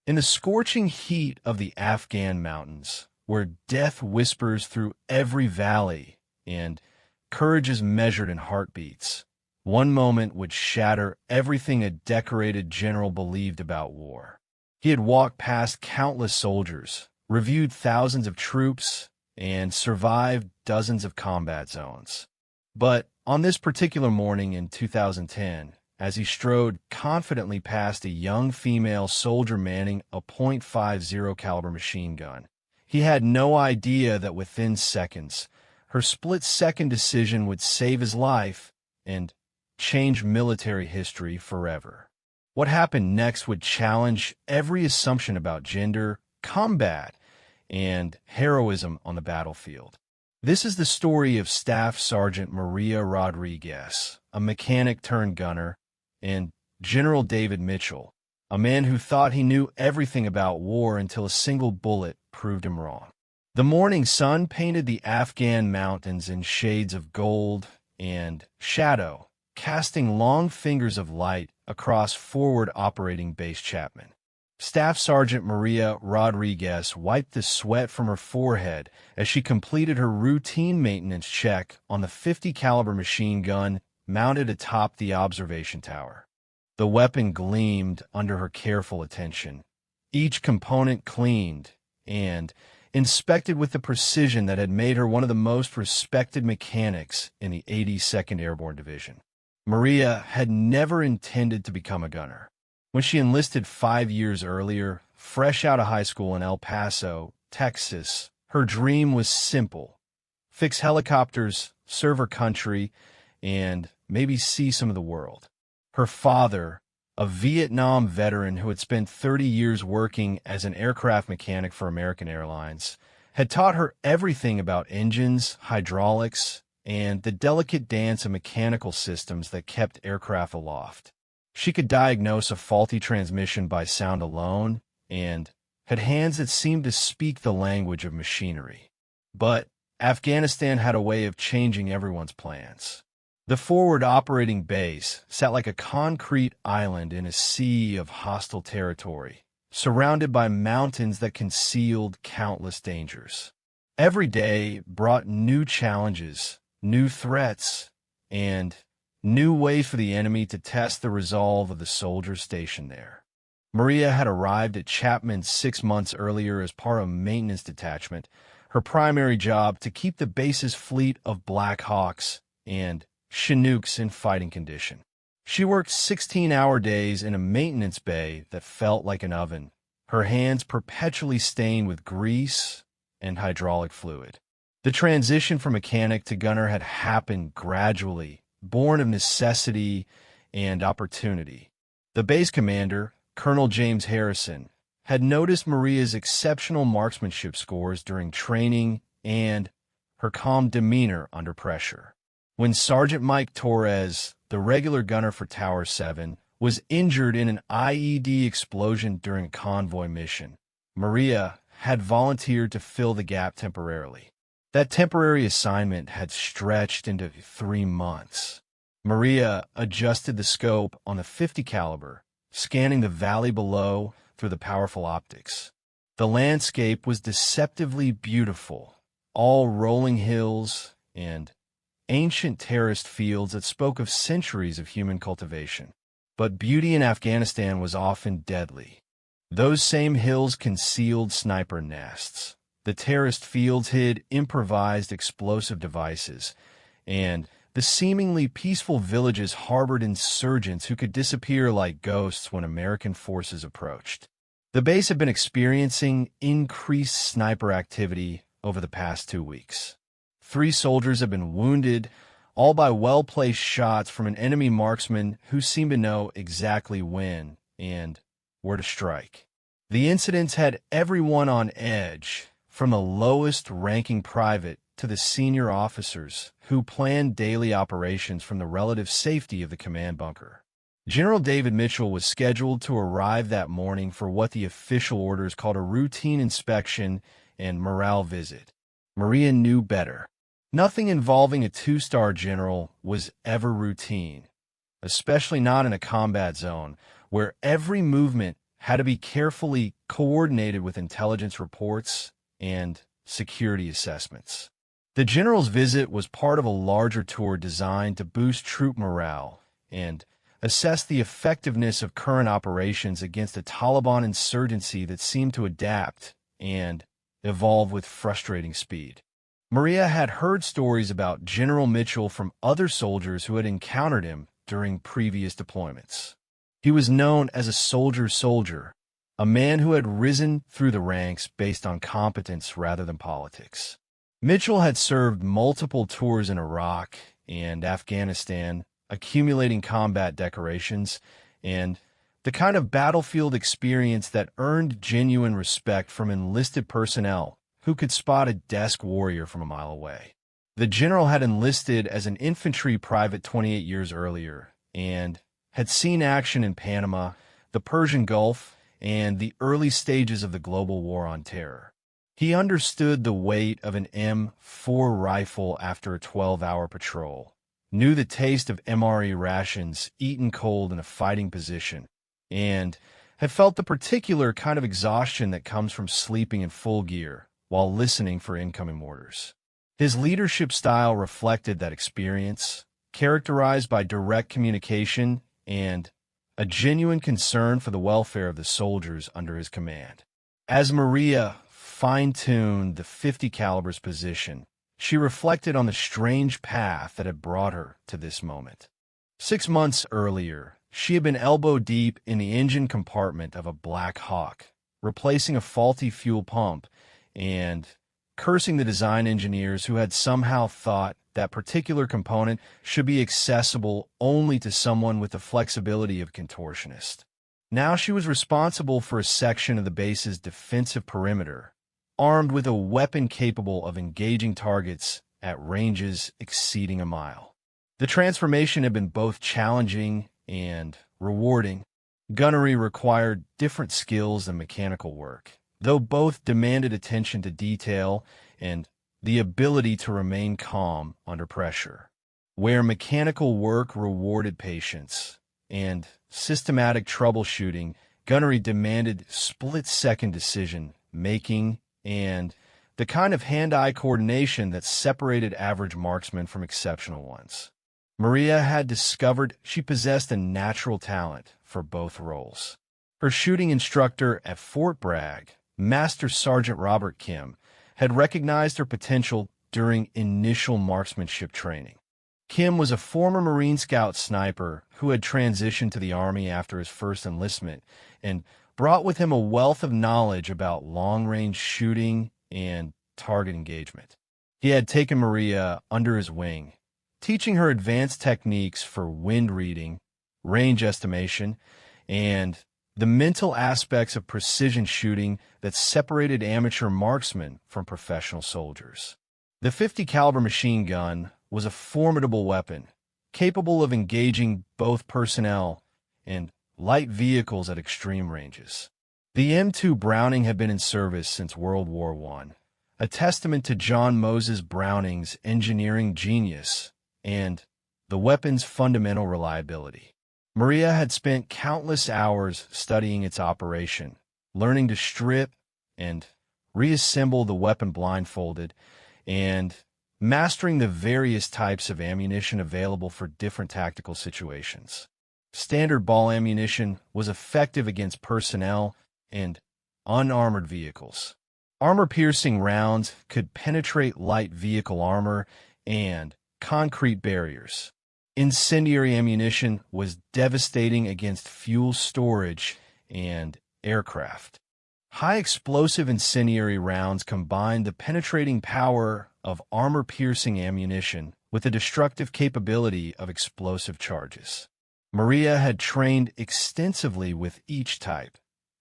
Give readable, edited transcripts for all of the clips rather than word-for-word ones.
In the scorching heat of the Afghan mountains, where death whispers through every valley and courage is measured in heartbeats, one moment would shatter everything a decorated general believed about war. He had walked past countless soldiers, reviewed thousands of troops, and survived dozens of combat zones. But on this particular morning in 2010, as he strode confidently past a young female soldier manning a .50 caliber machine gun, he had no idea that within seconds, her split-second decision would save his life and change military history forever. What happened next would challenge every assumption about gender, combat, and heroism on the battlefield. This is the story of Staff Sergeant Maria Rodriguez, a mechanic-turned-gunner, and General David Mitchell, a man who thought he knew everything about war until a single bullet proved him wrong. The morning sun painted the Afghan mountains in shades of gold and shadow, casting long fingers of light across forward operating base Chapman. Staff Sergeant Maria Rodriguez wiped the sweat from her forehead as she completed her routine maintenance check on the .50 caliber machine gun mounted atop the observation tower. The weapon gleamed under her careful attention, each component cleaned and inspected with the precision that had made her one of the most respected mechanics in the 82nd Airborne Division. Maria had never intended to become a gunner. When she enlisted 5 years earlier, fresh out of high school in El Paso, Texas, her dream was simple: fix helicopters, serve her country, and maybe see some of the world. Her father, a Vietnam veteran who had spent 30 years working as an aircraft mechanic for American Airlines, had taught her everything about engines, hydraulics, and the delicate dance of mechanical systems that kept aircraft aloft. She could diagnose a faulty transmission by sound alone, and had hands that seemed to speak the language of machinery. But Afghanistan had a way of changing everyone's plans. The forward operating base sat like a concrete island in a sea of hostile territory, surrounded by mountains that concealed countless dangers. Every day brought new challenges, new threats, and new ways for the enemy to test the resolve of the soldiers stationed there. Maria had arrived at Chapman 6 months earlier as part of a maintenance detachment, her primary job to keep the base's fleet of Black Hawks and Chinooks in fighting condition. She worked 16-hour days in a maintenance bay that felt like an oven, her hands perpetually stained with grease and hydraulic fluid. The transition from mechanic to gunner had happened gradually, born of necessity and opportunity. The base commander, Colonel James Harrison, had noticed Maria's exceptional marksmanship scores during training and her calm demeanor under pressure. When Sergeant Mike Torres, the regular gunner for Tower 7, was injured in an IED explosion during a convoy mission, Maria had volunteered to fill the gap temporarily. That temporary assignment had stretched into 3 months. Maria adjusted the scope on the .50 caliber, scanning the valley below through the powerful optics. The landscape was deceptively beautiful, all rolling hills and ancient terraced fields that spoke of centuries of human cultivation. But beauty in Afghanistan was often deadly. Those same hills concealed sniper nests. The terraced fields hid improvised explosive devices, and the seemingly peaceful villages harbored insurgents who could disappear like ghosts when American forces approached. The base had been experiencing increased sniper activity over the past 2 weeks. 3 soldiers have been wounded, all by well-placed shots from an enemy marksman who seemed to know exactly when and where to strike. The incidents had everyone on edge, from the lowest-ranking private to the senior officers who planned daily operations from the relative safety of the command bunker. General David Mitchell was scheduled to arrive that morning for what the official orders called a routine inspection and morale visit. Maria knew better. Nothing involving a 2-star general was ever routine, especially not in a combat zone where every movement had to be carefully coordinated with intelligence reports and security assessments. The general's visit was part of a larger tour designed to boost troop morale and assess the effectiveness of current operations against a Taliban insurgency that seemed to adapt and evolve with frustrating speed. Maria had heard stories about General Mitchell from other soldiers who had encountered him during previous deployments. He was known as a soldier's soldier, a man who had risen through the ranks based on competence rather than politics. Mitchell had served multiple tours in Iraq and Afghanistan, accumulating combat decorations and the kind of battlefield experience that earned genuine respect from enlisted personnel who could spot a desk warrior from a mile away. The general had enlisted as an infantry private 28 years earlier and had seen action in Panama, the Persian Gulf, and the early stages of the global war on terror. He understood the weight of an M4 rifle after a 12-hour patrol, knew the taste of MRE rations eaten cold in a fighting position, and had felt the particular kind of exhaustion that comes from sleeping in full gear while listening for incoming orders. His leadership style reflected that experience, characterized by direct communication and a genuine concern for the welfare of the soldiers under his command. As Maria fine-tuned the 50 caliber's position, she reflected on the strange path that had brought her to this moment. 6 months earlier, she had been elbow-deep in the engine compartment of a Black Hawk, replacing a faulty fuel pump and cursing the design engineers who had somehow thought that particular component should be accessible only to someone with the flexibility of a contortionist. Now she was responsible for a section of the base's defensive perimeter, armed with a weapon capable of engaging targets at ranges exceeding a mile. The transformation had been both challenging and rewarding. Gunnery required different skills than mechanical work, though both demanded attention to detail and the ability to remain calm under pressure. Where mechanical work rewarded patience and systematic troubleshooting, gunnery demanded split-second decision-making and the kind of hand-eye coordination that separated average marksmen from exceptional ones. Maria had discovered she possessed a natural talent for both roles. Her shooting instructor at Fort Bragg, Master Sergeant Robert Kim, had recognized her potential during initial marksmanship training. Kim was a former Marine Scout sniper who had transitioned to the Army after his first enlistment and brought with him a wealth of knowledge about long-range shooting and target engagement. He had taken Maria under his wing, teaching her advanced techniques for wind reading, range estimation, and the mental aspects of precision shooting that separated amateur marksmen from professional soldiers. The 50 caliber machine gun was a formidable weapon, capable of engaging both personnel and light vehicles at extreme ranges. The M2 Browning had been in service since World War I, a testament to John Moses Browning's engineering genius and the weapon's fundamental reliability. Maria had spent countless hours studying its operation, learning to strip and reassemble the weapon blindfolded, and mastering the various types of ammunition available for different tactical situations. Standard ball ammunition was effective against personnel and unarmored vehicles. Armor-piercing rounds could penetrate light vehicle armor and concrete barriers. Incendiary ammunition was devastating against fuel storage and aircraft. High-explosive incendiary rounds combined the penetrating power of armor-piercing ammunition with the destructive capability of explosive charges. Maria had trained extensively with each type,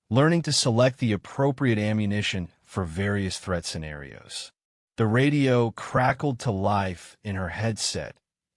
learning to select the appropriate ammunition for various threat scenarios. The radio crackled to life in her headset,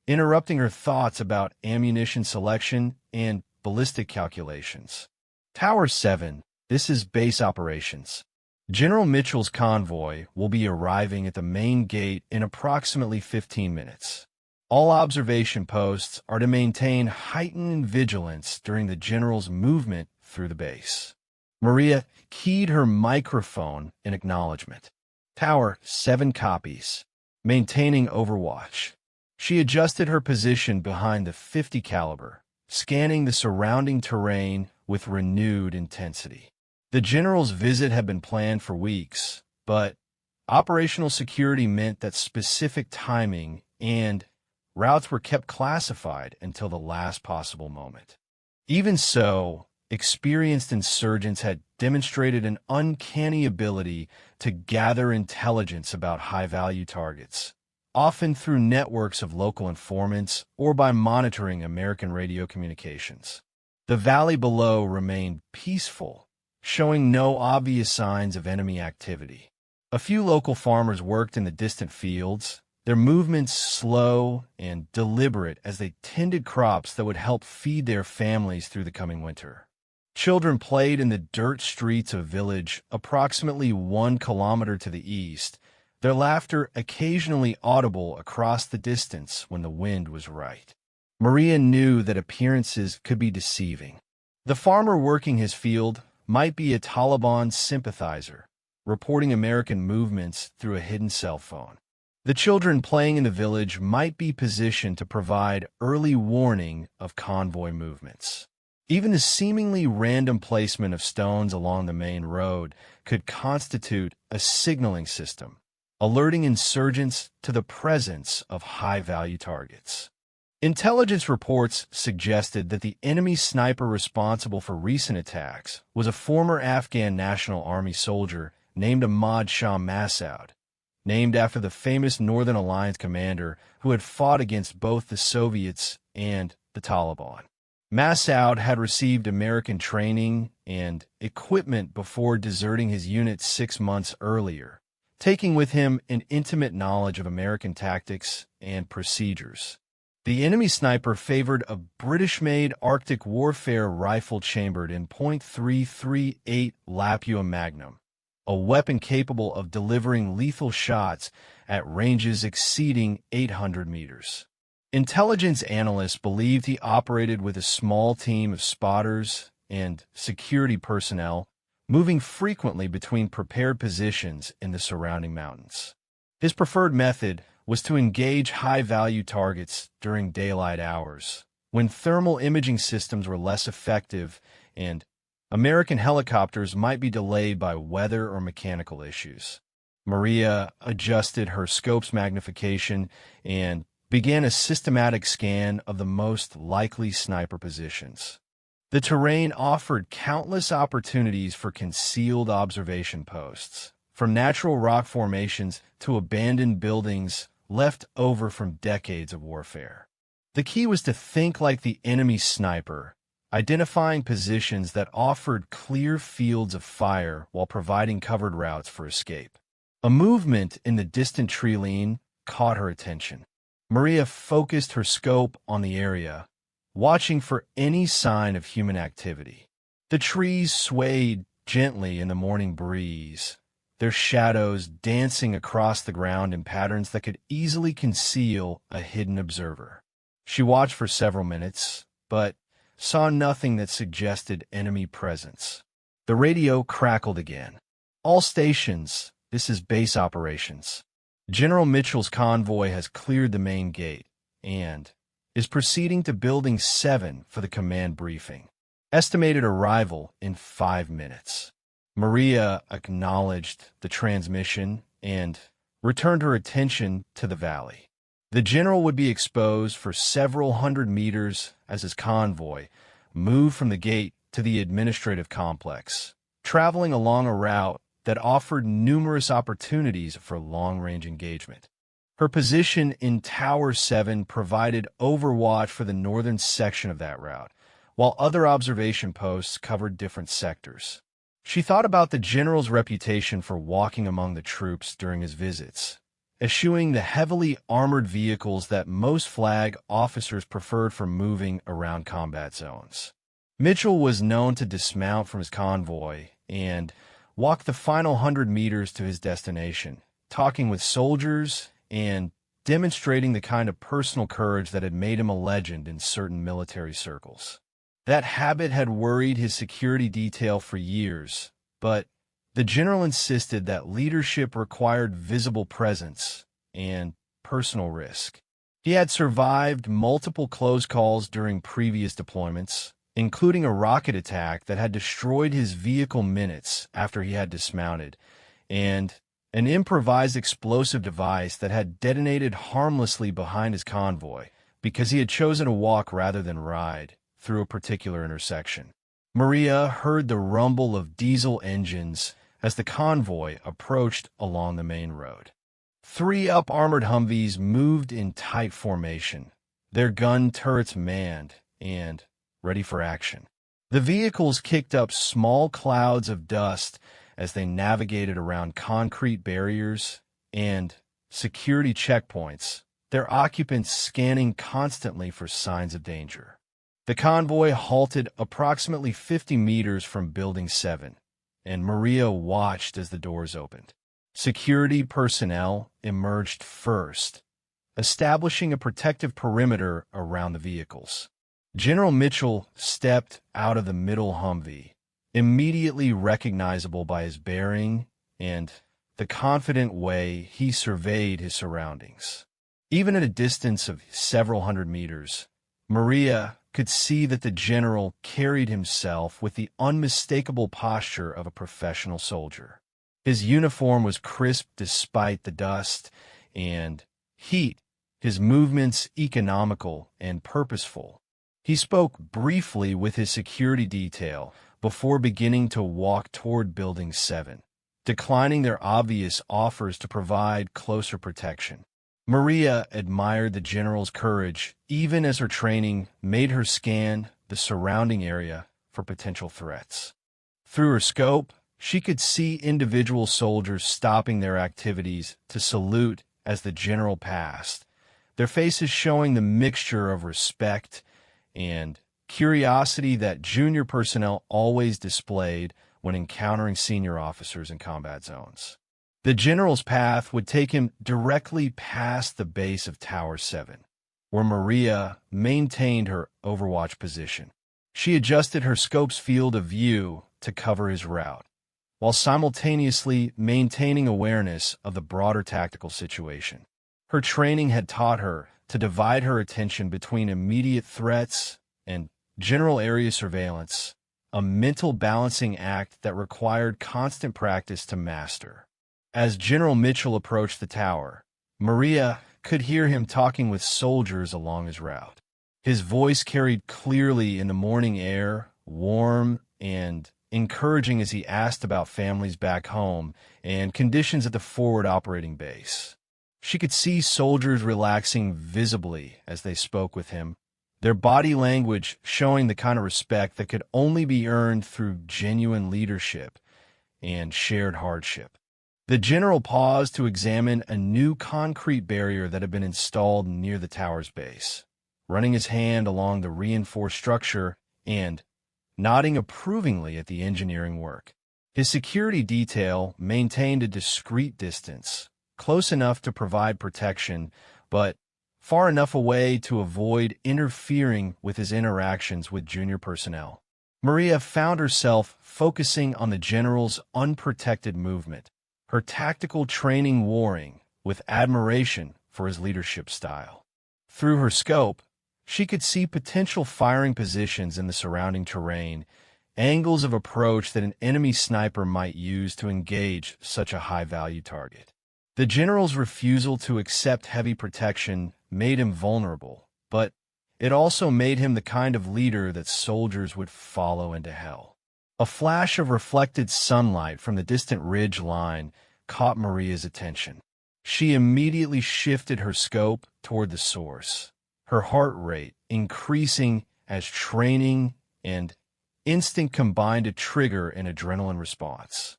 interrupting her thoughts about ammunition selection and ballistic calculations. Tower 7, this is base operations. General Mitchell's convoy will be arriving at the main gate in approximately 15 minutes. All observation posts are to maintain heightened vigilance during the general's movement through the base. Maria keyed her microphone in acknowledgement. Tower, 7 copies. Maintaining overwatch. She adjusted her position behind the 50 caliber, scanning the surrounding terrain with renewed intensity. The general's visit had been planned for weeks, but operational security meant that specific timing and routes were kept classified until the last possible moment. Even so, experienced insurgents had demonstrated an uncanny ability to gather intelligence about high-value targets, often through networks of local informants or by monitoring American radio communications. The valley below remained peaceful, showing no obvious signs of enemy activity. A few local farmers worked in the distant fields, their movements slow and deliberate as they tended crops that would help feed their families through the coming winter. Children played in the dirt streets of a village approximately 1 kilometer to the east, their laughter occasionally audible across the distance when the wind was right. Maria knew that appearances could be deceiving. The farmer working his field might be a Taliban sympathizer, reporting American movements through a hidden cell phone. The children playing in the village might be positioned to provide early warning of convoy movements. Even the seemingly random placement of stones along the main road could constitute a signaling system, alerting insurgents to the presence of high-value targets. Intelligence reports suggested that the enemy sniper responsible for recent attacks was a former Afghan National Army soldier named Ahmad Shah Massoud, named after the famous Northern Alliance commander who had fought against both the Soviets and the Taliban. Massoud had received American training and equipment before deserting his unit 6 months earlier, taking with him an intimate knowledge of American tactics and procedures. The enemy sniper favored a British-made Arctic warfare rifle chambered in .338 Lapua Magnum, a weapon capable of delivering lethal shots at ranges exceeding 800 meters. Intelligence analysts believed he operated with a small team of spotters and security personnel, moving frequently between prepared positions in the surrounding mountains. His preferred method was to engage high-value targets during daylight hours, when thermal imaging systems were less effective and American helicopters might be delayed by weather or mechanical issues. Maria adjusted her scope's magnification and began a systematic scan of the most likely sniper positions. The terrain offered countless opportunities for concealed observation posts, from natural rock formations to abandoned buildings left over from decades of warfare. The key was to think like the enemy sniper, identifying positions that offered clear fields of fire while providing covered routes for escape. A movement in the distant tree line caught her attention. Maria focused her scope on the area, watching for any sign of human activity. The trees swayed gently in the morning breeze, their shadows dancing across the ground in patterns that could easily conceal a hidden observer. She watched for several minutes, but saw nothing that suggested enemy presence. The radio crackled again. All stations, this is base operations. General Mitchell's convoy has cleared the main gate and is proceeding to Building 7 for the command briefing. Estimated arrival in 5 minutes. Maria acknowledged the transmission and returned her attention to the valley. The general would be exposed for several hundred meters as his convoy moved from the gate to the administrative complex, traveling along a route that offered numerous opportunities for long-range engagement. Her position in Tower 7 provided overwatch for the northern section of that route, while other observation posts covered different sectors. She thought about the general's reputation for walking among the troops during his visits, eschewing the heavily armored vehicles that most flag officers preferred for moving around combat zones. Mitchell was known to dismount from his convoy and walk the final 100 meters to his destination, talking with soldiers and demonstrating the kind of personal courage that had made him a legend in certain military circles. That habit had worried his security detail for years, but the general insisted that leadership required visible presence and personal risk. He had survived multiple close calls during previous deployments, including a rocket attack that had destroyed his vehicle minutes after he had dismounted, and an improvised explosive device that had detonated harmlessly behind his convoy because he had chosen to walk rather than ride through a particular intersection. Maria heard the rumble of diesel engines as the convoy approached along the main road. 3 up-armored Humvees moved in tight formation, their gun turrets manned and ready for action. The vehicles kicked up small clouds of dust as they navigated around concrete barriers and security checkpoints, their occupants scanning constantly for signs of danger. The convoy halted approximately 50 meters from Building 7, and Maria watched as the doors opened. Security personnel emerged first, establishing a protective perimeter around the vehicles. General Mitchell stepped out of the middle Humvee, immediately recognizable by his bearing and the confident way he surveyed his surroundings. Even at a distance of several hundred meters, Maria could see that the general carried himself with the unmistakable posture of a professional soldier. His uniform was crisp despite the dust and heat, his movements economical and purposeful. He spoke briefly with his security detail before beginning to walk toward Building 7, declining their obvious offers to provide closer protection. Maria admired the general's courage, even as her training made her scan the surrounding area for potential threats. Through her scope, she could see individual soldiers stopping their activities to salute as the general passed, their faces showing the mixture of respect and curiosity that junior personnel always displayed when encountering senior officers in combat zones. The general's path would take him directly past the base of Tower 7, where Maria maintained her overwatch position. She adjusted her scope's field of view to cover his route, while simultaneously maintaining awareness of the broader tactical situation. Her training had taught her to divide her attention between immediate threats and general area surveillance, a mental balancing act that required constant practice to master. As General Mitchell approached the tower, Maria could hear him talking with soldiers along his route. His voice carried clearly in the morning air, warm and encouraging as he asked about families back home and conditions at the forward operating base. She could see soldiers relaxing visibly as they spoke with him, their body language showing the kind of respect that could only be earned through genuine leadership and shared hardship. The general paused to examine a new concrete barrier that had been installed near the tower's base, running his hand along the reinforced structure and nodding approvingly at the engineering work. His security detail maintained a discreet distance, close enough to provide protection, but far enough away to avoid interfering with his interactions with junior personnel. Maria found herself focusing on the general's unprotected movement, her tactical training warring with admiration for his leadership style. Through her scope, she could see potential firing positions in the surrounding terrain, angles of approach that an enemy sniper might use to engage such a high-value target. The general's refusal to accept heavy protection made him vulnerable, but it also made him the kind of leader that soldiers would follow into hell. A flash of reflected sunlight from the distant ridge line caught Maria's attention. She immediately shifted her scope toward the source, her heart rate increasing as training and instinct combined to trigger an adrenaline response.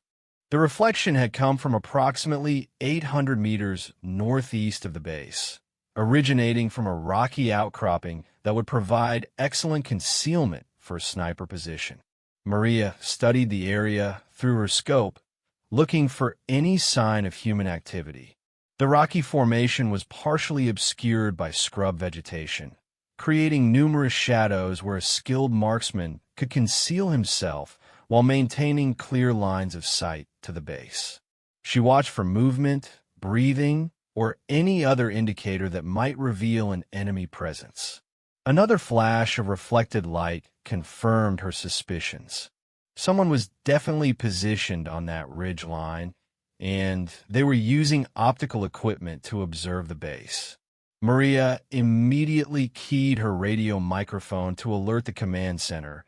The reflection had come from approximately 800 meters northeast of the base, originating from a rocky outcropping that would provide excellent concealment for a sniper position. Maria studied the area through her scope, looking for any sign of human activity. The rocky formation was partially obscured by scrub vegetation, creating numerous shadows where a skilled marksman could conceal himself while maintaining clear lines of sight to the base. She watched for movement, breathing, or any other indicator that might reveal an enemy presence. Another flash of reflected light confirmed her suspicions. Someone was definitely positioned on that ridge line, and they were using optical equipment to observe the base. Maria immediately keyed her radio microphone to alert the command center,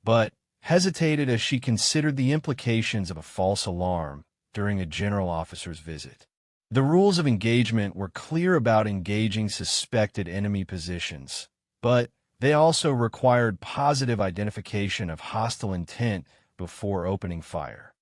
but hesitated as she considered the implications of a false alarm during a general officer's visit. The rules of engagement were clear about engaging suspected enemy positions, but they also required positive identification of hostile intent before opening fire.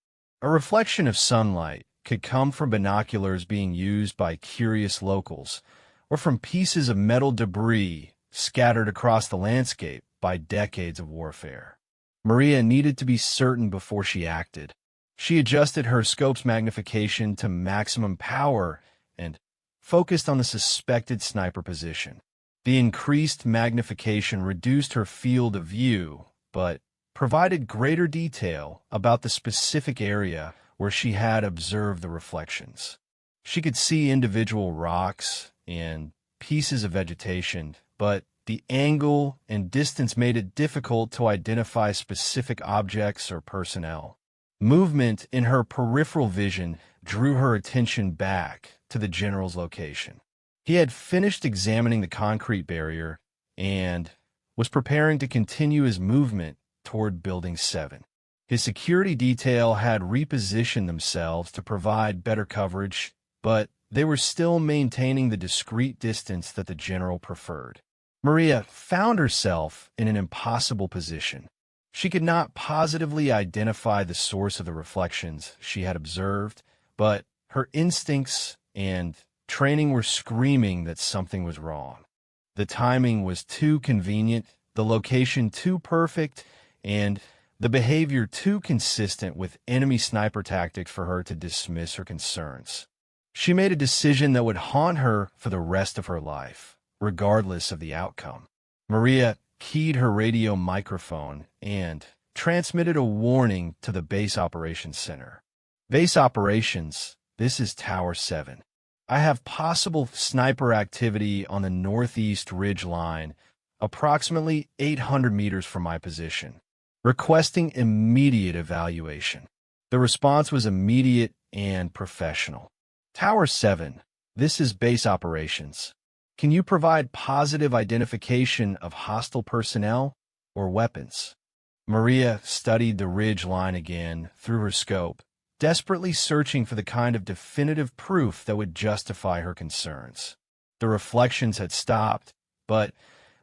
A reflection of sunlight could come from binoculars being used by curious locals, or from pieces of metal debris scattered across the landscape by decades of warfare. Maria needed to be certain before she acted. She adjusted her scope's magnification to maximum power and focused on the suspected sniper position. The increased magnification reduced her field of view, but provided greater detail about the specific area where she had observed the reflections. She could see individual rocks and pieces of vegetation, but the angle and distance made it difficult to identify specific objects or personnel. Movement in her peripheral vision drew her attention back to the general's location. He had finished examining the concrete barrier and was preparing to continue his movement toward Building 7. His security detail had repositioned themselves to provide better coverage, but they were still maintaining the discreet distance that the general preferred. Maria found herself in an impossible position. She could not positively identify the source of the reflections she had observed, but her instincts and training were screaming that something was wrong. The timing was too convenient, the location too perfect, and the behavior too consistent with enemy sniper tactics for her to dismiss her concerns. She made a decision that would haunt her for the rest of her life, regardless of the outcome. Maria keyed her radio microphone and transmitted a warning to the Base Operations Center. Base Operations, this is Tower 7. I have possible sniper activity on the northeast ridge line, approximately 800 meters from my position, requesting immediate evaluation. The response was immediate and professional. Tower 7, this is Base Operations. Can you provide positive identification of hostile personnel or weapons? Maria studied the ridge line again through her scope, desperately searching for the kind of definitive proof that would justify her concerns. The reflections had stopped, but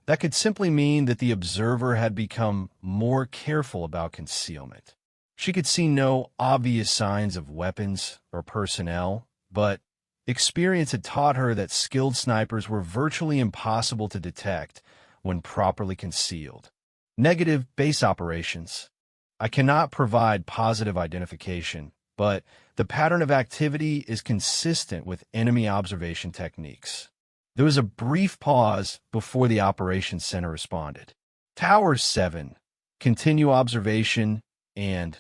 that could simply mean that the observer had become more careful about concealment. She could see no obvious signs of weapons or personnel, but experience had taught her that skilled snipers were virtually impossible to detect when properly concealed. Negative Base Operations. I cannot provide positive identification, but the pattern of activity is consistent with enemy observation techniques. There was a brief pause before the Operations Center responded. Tower 7, continue observation and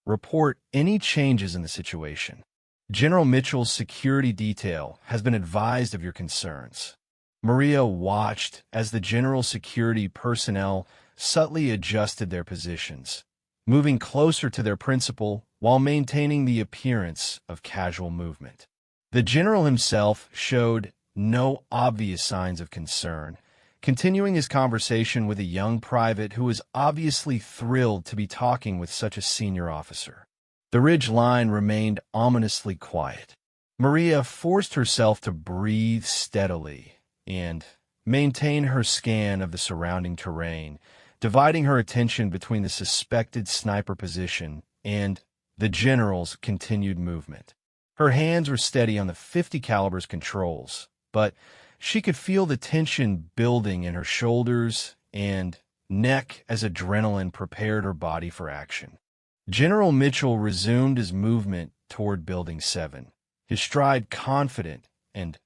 report any changes in the situation. General Mitchell's security detail has been advised of your concerns. Maria watched as the general security personnel subtly adjusted their positions, moving closer to their principal while maintaining the appearance of casual movement. The general himself showed no obvious signs of concern, continuing his conversation with a young private who was obviously thrilled to be talking with such a senior officer. The ridge line remained ominously quiet. Maria forced herself to breathe steadily and maintain her scan of the surrounding terrain, dividing her attention between the suspected sniper position and the general's continued movement. Her hands were steady on the .50 caliber's controls, but she could feel the tension building in her shoulders and neck as adrenaline prepared her body for action. General Mitchell resumed his movement toward Building 7, his stride confident and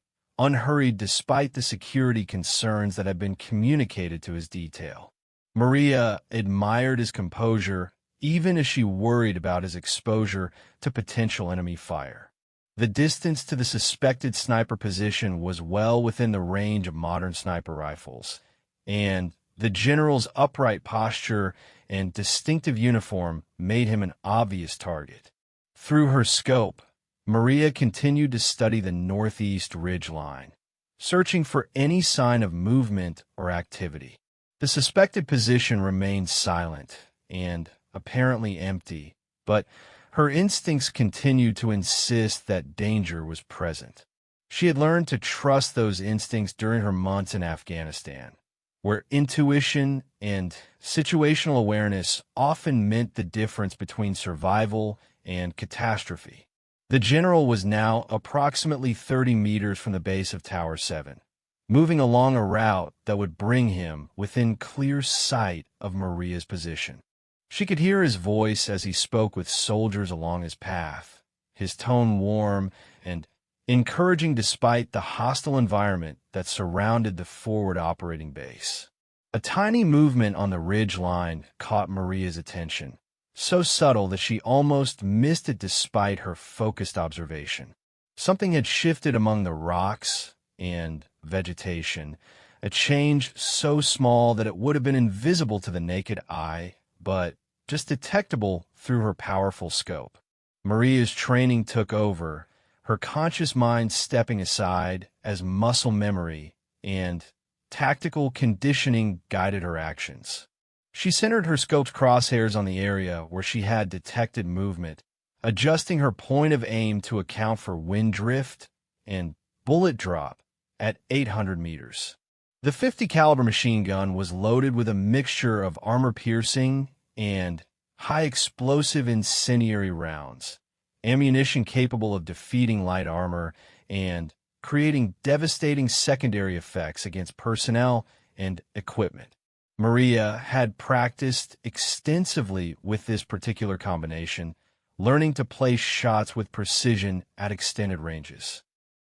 unhurried despite the security concerns that had been communicated to his detail. Maria admired his composure, even as she worried about his exposure to potential enemy fire. The distance to the suspected sniper position was well within the range of modern sniper rifles, and the general's upright posture and distinctive uniform made him an obvious target. Through her scope, Maria continued to study the northeast ridgeline, searching for any sign of movement or activity. The suspected position remained silent and apparently empty, but her instincts continued to insist that danger was present. She had learned to trust those instincts during her months in Afghanistan, where intuition and situational awareness often meant the difference between survival and catastrophe. The general was now approximately 30 meters from the base of Tower 7, moving along a route that would bring him within clear sight of Maria's position. She could hear his voice as he spoke with soldiers along his path, his tone warm and encouraging despite the hostile environment that surrounded the forward operating base. A tiny movement on the ridge line caught Maria's attention, so subtle that she almost missed it despite her focused observation. Something had shifted among the rocks and vegetation, a change so small that it would have been invisible to the naked eye, but just detectable through her powerful scope. Maria's training took over, her conscious mind stepping aside as muscle memory and tactical conditioning guided her actions. She centered her scope's crosshairs on the area where she had detected movement, adjusting her point of aim to account for wind drift and bullet drop at 800 meters. The 50 caliber machine gun was loaded with a mixture of armor-piercing and high-explosive incendiary rounds, ammunition capable of defeating light armor and creating devastating secondary effects against personnel and equipment. Maria had practiced extensively with this particular combination, learning to place shots with precision at extended ranges.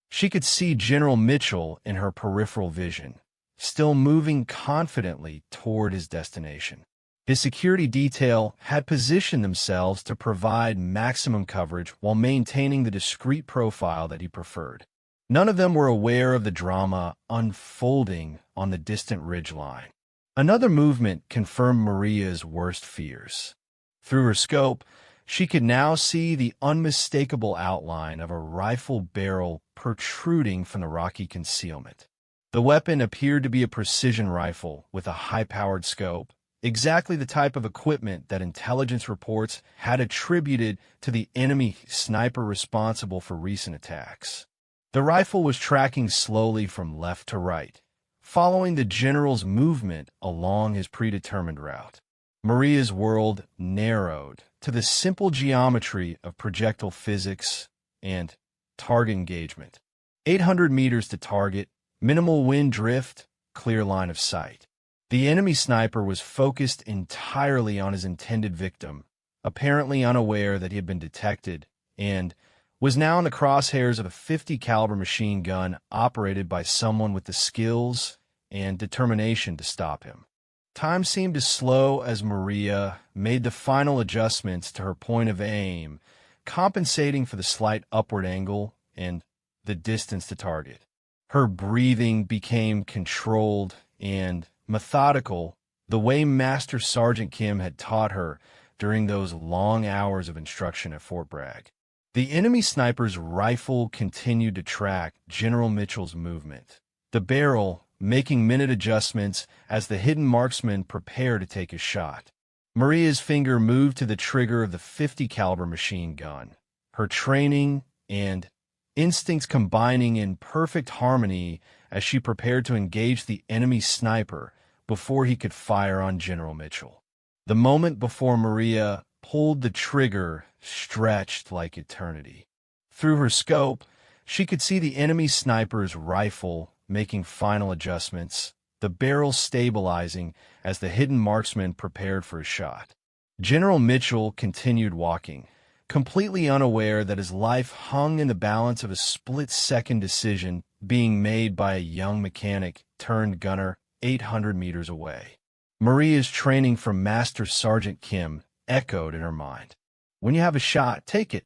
She could see General Mitchell in her peripheral vision, still moving confidently toward his destination. His security detail had positioned themselves to provide maximum coverage while maintaining the discreet profile that he preferred. None of them were aware of the drama unfolding on the distant ridgeline. Another movement confirmed Maria's worst fears. Through her scope, she could now see the unmistakable outline of a rifle barrel protruding from the rocky concealment. The weapon appeared to be a precision rifle with a high-powered scope, exactly the type of equipment that intelligence reports had attributed to the enemy sniper responsible for recent attacks. The rifle was tracking slowly from left to right, following the general's movement along his predetermined route. Maria's world narrowed to the simple geometry of projectile physics and target engagement. 800 meters to target, minimal wind drift, clear line of sight. The enemy sniper was focused entirely on his intended victim, apparently unaware that he had been detected, and was now in the crosshairs of a 50 caliber machine gun operated by someone with the skills and determination to stop him. Time seemed to slow as Maria made the final adjustments to her point of aim, compensating for the slight upward angle and the distance to target. Her breathing became controlled and methodical, the way Master Sergeant Kim had taught her during those long hours of instruction at Fort Bragg. The enemy sniper's rifle continued to track General Mitchell's movement, the barrel making minute adjustments as the hidden marksman prepared to take his shot. Maria's finger moved to the trigger of the 50 caliber machine gun, her training and instincts combining in perfect harmony as she prepared to engage the enemy sniper before he could fire on General Mitchell. The moment before Maria pulled the trigger stretched like eternity. Through her scope, she could see the enemy sniper's rifle making final adjustments, the barrel stabilizing as the hidden marksman prepared for a shot. General Mitchell continued walking, completely unaware that his life hung in the balance of a split-second decision being made by a young mechanic turned gunner 800 meters away. Maria's training from Master Sergeant Kim echoed in her mind. When you have a shot, take it.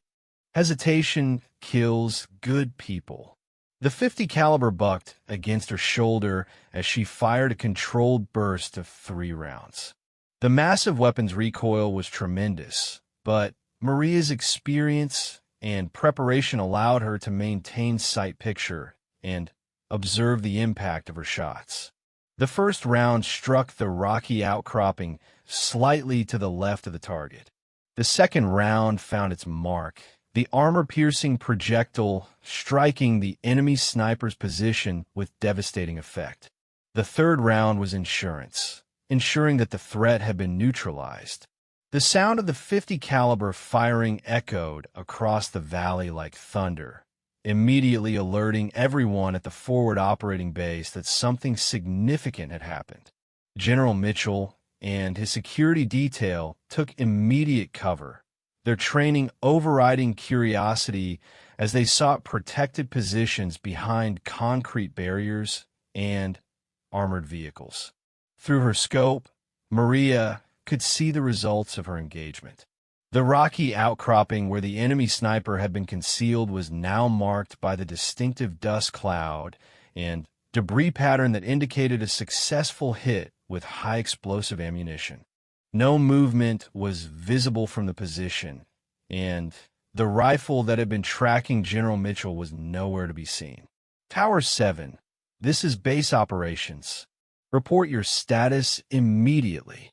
Hesitation kills good people. The .50 caliber bucked against her shoulder as she fired a controlled burst of 3 rounds. The massive weapon's recoil was tremendous, but Maria's experience and preparation allowed her to maintain sight picture and observe the impact of her shots. The first round struck the rocky outcropping slightly to the left of the target. The second round found its mark, the armor-piercing projectile striking the enemy sniper's position with devastating effect. The third round was insurance, ensuring that the threat had been neutralized. The sound of the .50 caliber firing echoed across the valley like thunder, immediately alerting everyone at the forward operating base that something significant had happened. General Mitchell and his security detail took immediate cover, their training overriding curiosity as they sought protected positions behind concrete barriers and armored vehicles. Through her scope, Maria could see the results of her engagement. The rocky outcropping where the enemy sniper had been concealed was now marked by the distinctive dust cloud and debris pattern that indicated a successful hit with high explosive ammunition. No movement was visible from the position, and the rifle that had been tracking General Mitchell was nowhere to be seen. Tower 7, this is base operations. Report your status immediately.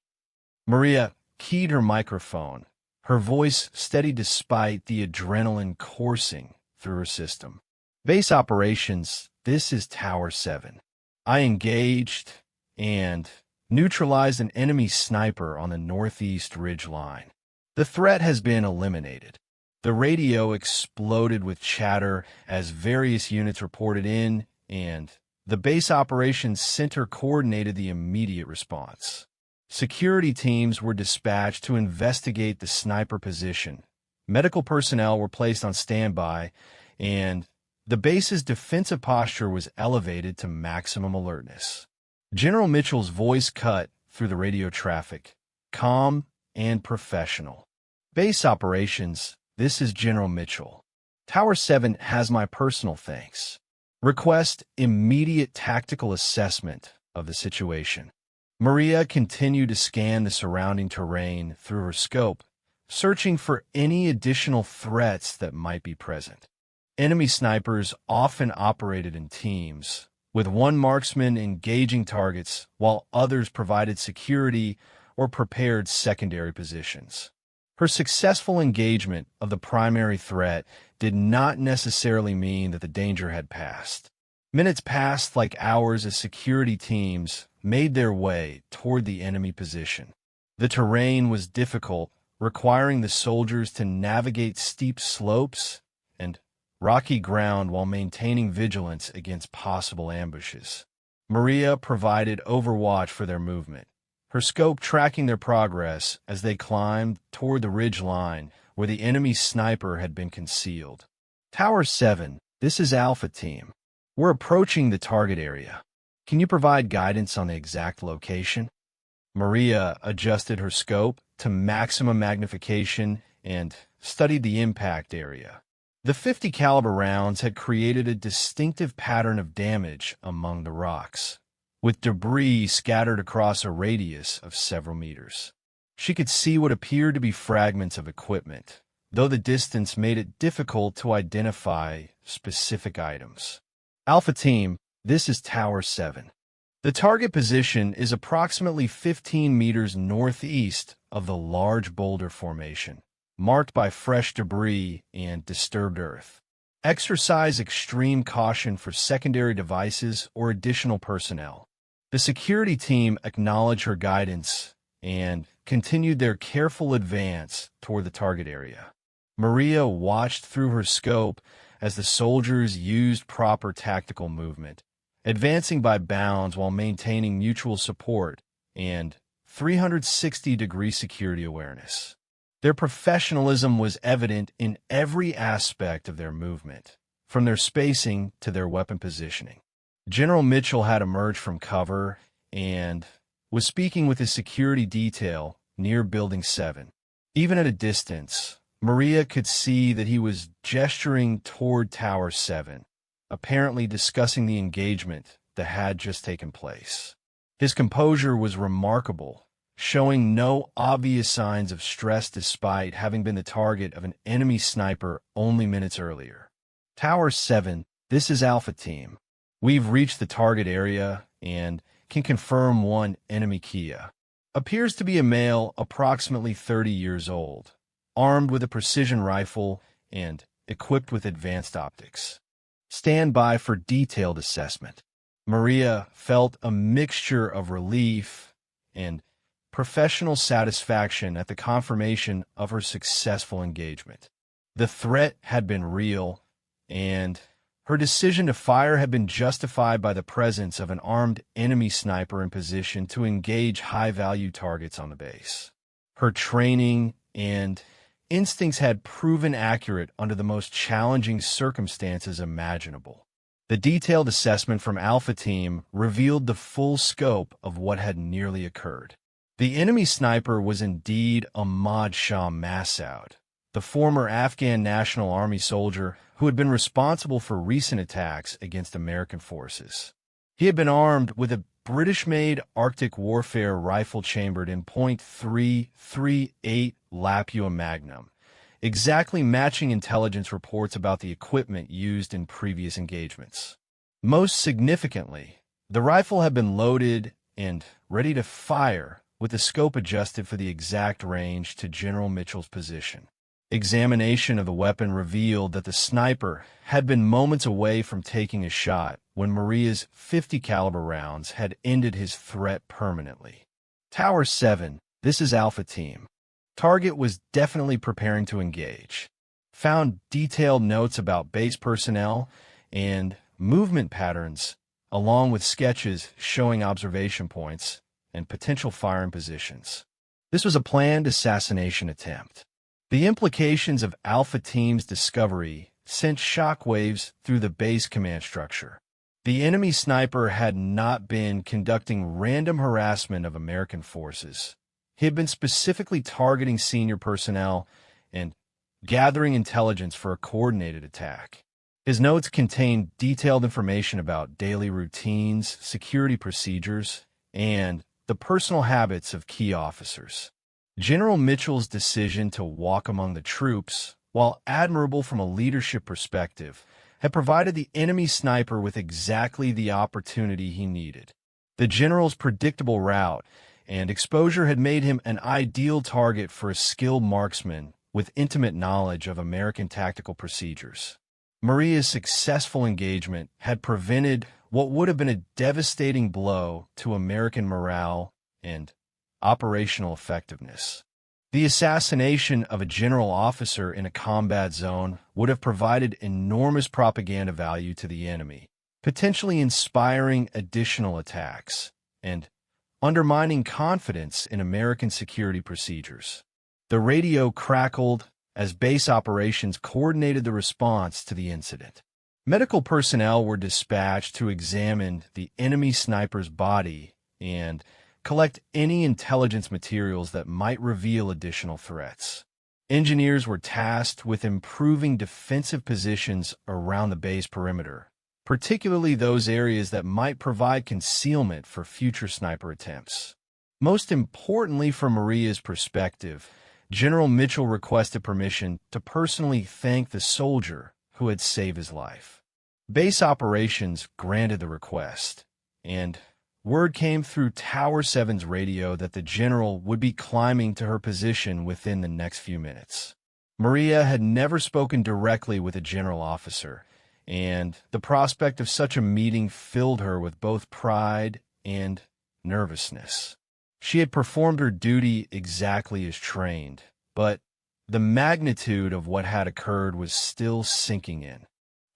Maria keyed her microphone, her voice steady despite the adrenaline coursing through her system. Base operations, this is Tower 7. I engaged and neutralized an enemy sniper on the northeast ridge line. The threat has been eliminated. The radio exploded with chatter as various units reported in, and the base operations center coordinated the immediate response. Security teams were dispatched to investigate the sniper position. Medical personnel were placed on standby, and the base's defensive posture was elevated to maximum alertness. General Mitchell's voice cut through the radio traffic, calm and professional. Base operations, this is General Mitchell. Tower 7 has my personal thanks. Request immediate tactical assessment of the situation. Maria continued to scan the surrounding terrain through her scope, searching for any additional threats that might be present. Enemy snipers often operated in teams, with one marksman engaging targets while others provided security or prepared secondary positions. Her successful engagement of the primary threat did not necessarily mean that the danger had passed. Minutes passed like hours as security teams made their way toward the enemy position. The terrain was difficult, requiring the soldiers to navigate steep slopes and rocky ground while maintaining vigilance against possible ambushes. Maria provided overwatch for their movement, her scope tracking their progress as they climbed toward the ridge line where the enemy sniper had been concealed. Tower 7, this is Alpha Team. We're approaching the target area. Can you provide guidance on the exact location? Maria adjusted her scope to maximum magnification and studied the impact area. The .50 caliber rounds had created a distinctive pattern of damage among the rocks, with debris scattered across a radius of several meters. She could see what appeared to be fragments of equipment, though the distance made it difficult to identify specific items. Alpha Team, this is Tower 7. The target position is approximately 15 meters northeast of the large boulder formation, marked by fresh debris and disturbed earth. Exercise extreme caution for secondary devices or additional personnel. The security team acknowledged her guidance and continued their careful advance toward the target area. Maria watched through her scope as the soldiers used proper tactical movement, advancing by bounds while maintaining mutual support and 360-degree security awareness. Their professionalism was evident in every aspect of their movement, from their spacing to their weapon positioning. General Mitchell had emerged from cover and was speaking with his security detail near Building 7. Even at a distance, Maria could see that he was gesturing toward Tower 7, apparently discussing the engagement that had just taken place. His composure was remarkable, showing no obvious signs of stress despite having been the target of an enemy sniper only minutes earlier. Tower 7, this is Alpha Team. We've reached the target area and can confirm one enemy Kia. Appears to be a male approximately 30 years old, armed with a precision rifle and equipped with advanced optics. Stand by for detailed assessment. Maria felt a mixture of relief and professional satisfaction at the confirmation of her successful engagement. The threat had been real, and her decision to fire had been justified by the presence of an armed enemy sniper in position to engage high-value targets on the base. Her training and instincts had proven accurate under the most challenging circumstances imaginable. The detailed assessment from Alpha Team revealed the full scope of what had nearly occurred. The enemy sniper was indeed Ahmad Shah Massoud, the former Afghan National Army soldier who had been responsible for recent attacks against American forces. He had been armed with a British-made Arctic warfare rifle chambered in .338 Lapua Magnum, exactly matching intelligence reports about the equipment used in previous engagements. Most significantly, the rifle had been loaded and ready to fire with the scope adjusted for the exact range to General Mitchell's position. Examination of the weapon revealed that the sniper had been moments away from taking a shot when Maria's .50 caliber rounds had ended his threat permanently. Tower 7, this is Alpha Team. Target was definitely preparing to engage. Found detailed notes about base personnel and movement patterns, along with sketches showing observation points and potential firing positions. This was a planned assassination attempt. The implications of Alpha Team's discovery sent shockwaves through the base command structure. The enemy sniper had not been conducting random harassment of American forces. He had been specifically targeting senior personnel and gathering intelligence for a coordinated attack. His notes contained detailed information about daily routines, security procedures, and the personal habits of key officers. General Mitchell's decision to walk among the troops, while admirable from a leadership perspective, had provided the enemy sniper with exactly the opportunity he needed. The general's predictable route and exposure had made him an ideal target for a skilled marksman with intimate knowledge of American tactical procedures. Maria's successful engagement had prevented what would have been a devastating blow to American morale and operational effectiveness. The assassination of a general officer in a combat zone would have provided enormous propaganda value to the enemy, potentially inspiring additional attacks and undermining confidence in American security procedures. The radio crackled as base operations coordinated the response to the incident. Medical personnel were dispatched to examine the enemy sniper's body and collect any intelligence materials that might reveal additional threats. Engineers were tasked with improving defensive positions around the base perimeter, particularly those areas that might provide concealment for future sniper attempts. Most importantly, from Maria's perspective, General Mitchell requested permission to personally thank the soldier who had saved his life. Base operations granted the request, and word came through Tower 7's radio that the general would be climbing to her position within the next few minutes. Maria had never spoken directly with a general officer, and the prospect of such a meeting filled her with both pride and nervousness. She had performed her duty exactly as trained, but the magnitude of what had occurred was still sinking in.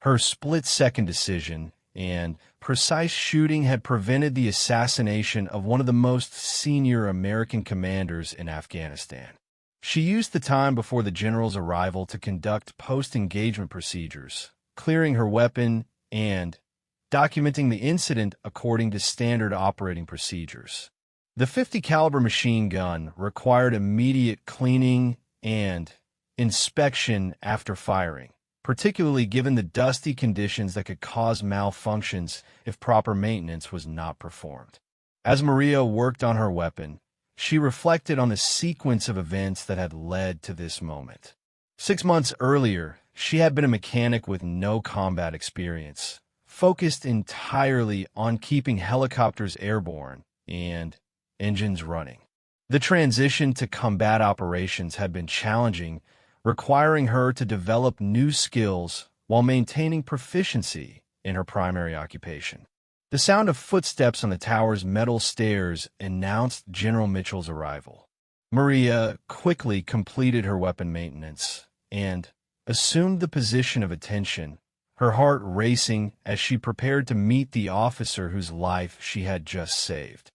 Her split-second decision and precise shooting had prevented the assassination of one of the most senior American commanders in Afghanistan. She used the time before the general's arrival to conduct post-engagement procedures, clearing her weapon and documenting the incident according to standard operating procedures. The 50 caliber machine gun required immediate cleaning and inspection after firing, particularly given the dusty conditions that could cause malfunctions if proper maintenance was not performed. As Maria worked on her weapon, she reflected on the sequence of events that had led to this moment. 6 months earlier, she had been a mechanic with no combat experience, focused entirely on keeping helicopters airborne and engines running. The transition to combat operations had been challenging, requiring her to develop new skills while maintaining proficiency in her primary occupation. The sound of footsteps on the tower's metal stairs announced General Mitchell's arrival. Maria quickly completed her weapon maintenance and assumed the position of attention, her heart racing as she prepared to meet the officer whose life she had just saved.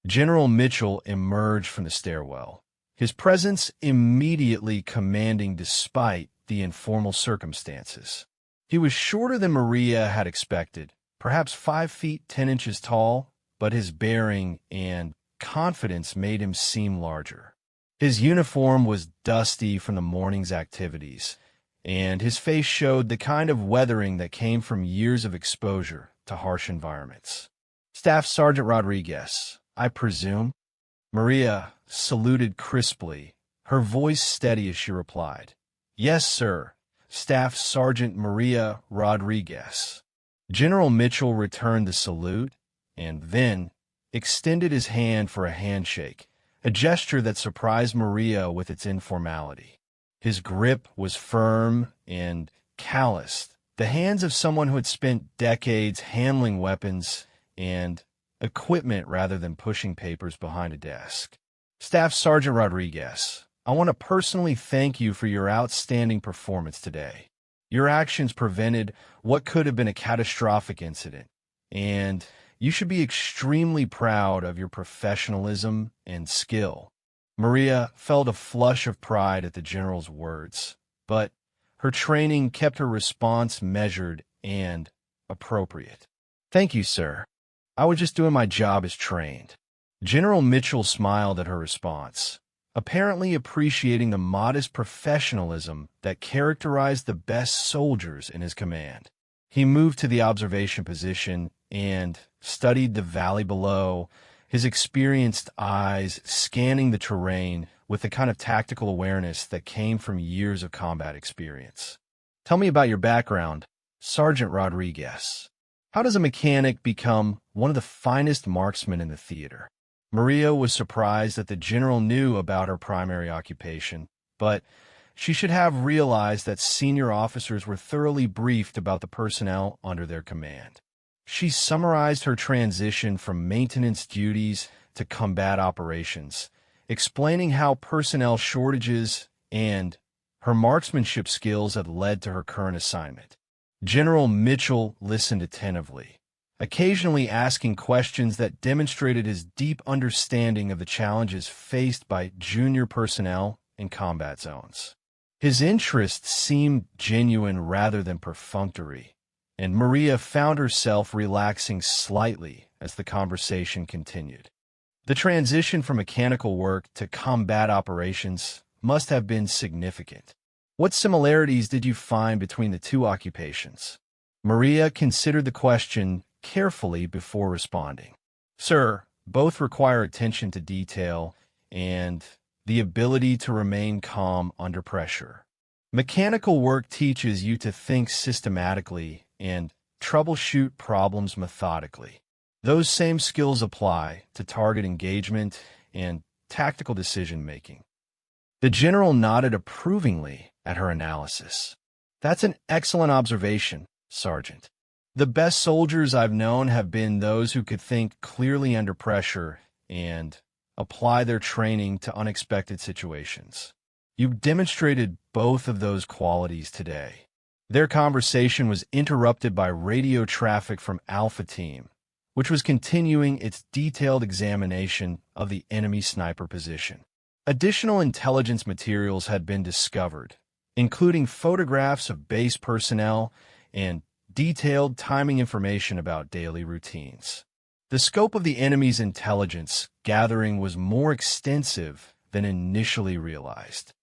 General Mitchell emerged from the stairwell, his presence immediately commanding despite the informal circumstances. He was shorter than Maria had expected, perhaps 5 feet 10 inches tall, but his bearing and confidence made him seem larger. His uniform was dusty from the morning's activities, and his face showed the kind of weathering that came from years of exposure to harsh environments. Staff Sergeant Rodriguez, I presume? Maria saluted crisply, her voice steady as she replied, Yes, sir. Staff Sergeant Maria Rodriguez. General Mitchell returned the salute and then extended his hand for a handshake, a gesture that surprised Maria with its informality. His grip was firm and calloused, the hands of someone who had spent decades handling weapons and equipment rather than pushing papers behind a desk. Staff Sergeant Rodriguez, I want to personally thank you for your outstanding performance today. Your actions prevented what could have been a catastrophic incident, and you should be extremely proud of your professionalism and skill. Maria felt a flush of pride at the general's words, but her training kept her response measured and appropriate. Thank you, sir. I was just doing my job as trained. General Mitchell smiled at her response, apparently appreciating the modest professionalism that characterized the best soldiers in his command. He moved to the observation position and studied the valley below, his experienced eyes scanning the terrain with the kind of tactical awareness that came from years of combat experience. Tell me about your background, Sergeant Rodriguez. How does a mechanic become one of the finest marksmen in the theater? Maria was surprised that the general knew about her primary occupation, but she should have realized that senior officers were thoroughly briefed about the personnel under their command. She summarized her transition from maintenance duties to combat operations, explaining how personnel shortages and her marksmanship skills had led to her current assignment. General Mitchell listened attentively, occasionally asking questions that demonstrated his deep understanding of the challenges faced by junior personnel in combat zones. His interest seemed genuine rather than perfunctory, and Maria found herself relaxing slightly as the conversation continued. The transition from mechanical work to combat operations must have been significant. What similarities did you find between the two occupations? Maria considered the question carefully before responding. Sir, both require attention to detail and the ability to remain calm under pressure. Mechanical work teaches you to think systematically and troubleshoot problems methodically. Those same skills apply to target engagement and tactical decision-making. The general nodded approvingly at her analysis. That's an excellent observation, Sergeant. The best soldiers I've known have been those who could think clearly under pressure and apply their training to unexpected situations. You demonstrated both of those qualities today. Their conversation was interrupted by radio traffic from Alpha Team, which was continuing its detailed examination of the enemy sniper position. Additional intelligence materials had been discovered, including photographs of base personnel and detailed timing information about daily routines. The scope of the enemy's intelligence gathering was more extensive than initially realized.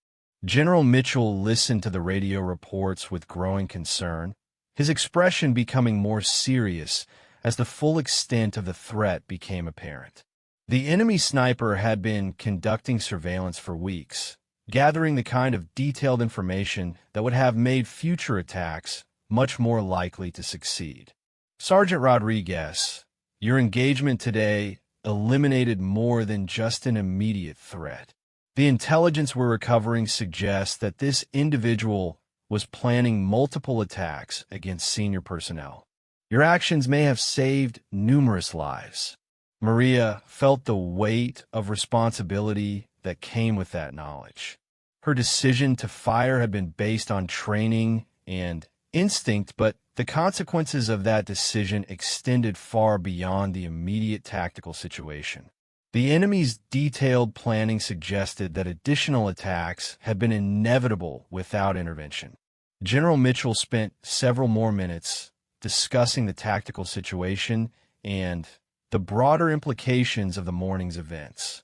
General Mitchell listened to the radio reports with growing concern, his expression becoming more serious as the full extent of the threat became apparent. The enemy sniper had been conducting surveillance for weeks, gathering the kind of detailed information that would have made future attacks much more likely to succeed. Sergeant Rodriguez, your engagement today eliminated more than just an immediate threat. The intelligence we're recovering suggests that this individual was planning multiple attacks against senior personnel. Your actions may have saved numerous lives. Maria felt the weight of responsibility that came with that knowledge. Her decision to fire had been based on training and instinct, but the consequences of that decision extended far beyond the immediate tactical situation. The enemy's detailed planning suggested that additional attacks had been inevitable without intervention. General Mitchell spent several more minutes discussing the tactical situation and the broader implications of the morning's events.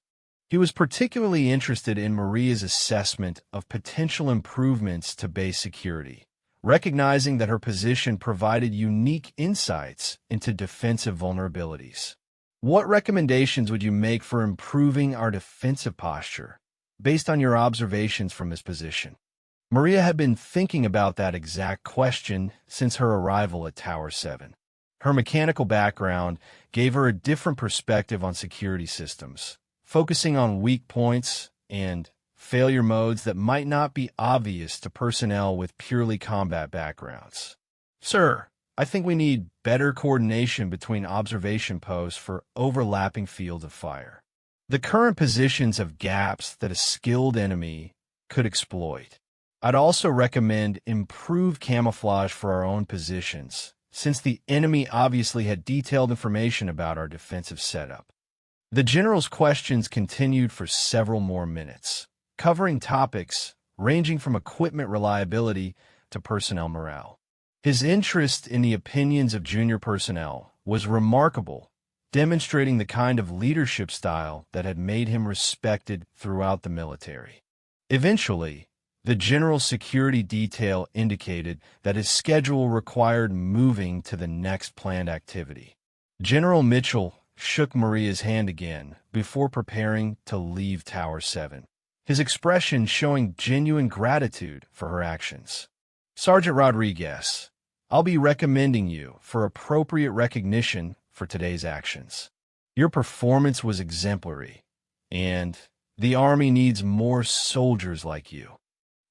He was particularly interested in Maria's assessment of potential improvements to base security, recognizing that her position provided unique insights into defensive vulnerabilities. What recommendations would you make for improving our defensive posture, based on your observations from this position? Maria had been thinking about that exact question since her arrival at Tower 7. Her mechanical background gave her a different perspective on security systems, focusing on weak points and failure modes that might not be obvious to personnel with purely combat backgrounds. Sir, I think we need better coordination between observation posts for overlapping fields of fire. The current positions have gaps that a skilled enemy could exploit. I'd also recommend improved camouflage for our own positions, since the enemy obviously had detailed information about our defensive setup. The general's questions continued for several more minutes, covering topics ranging from equipment reliability to personnel morale. His interest in the opinions of junior personnel was remarkable, demonstrating the kind of leadership style that had made him respected throughout the military. Eventually, the general's security detail indicated that his schedule required moving to the next planned activity. General Mitchell shook Maria's hand again before preparing to leave Tower 7, his expression showing genuine gratitude for her actions. Sergeant Rodriguez, I'll be recommending you for appropriate recognition for today's actions. Your performance was exemplary, and the Army needs more soldiers like you.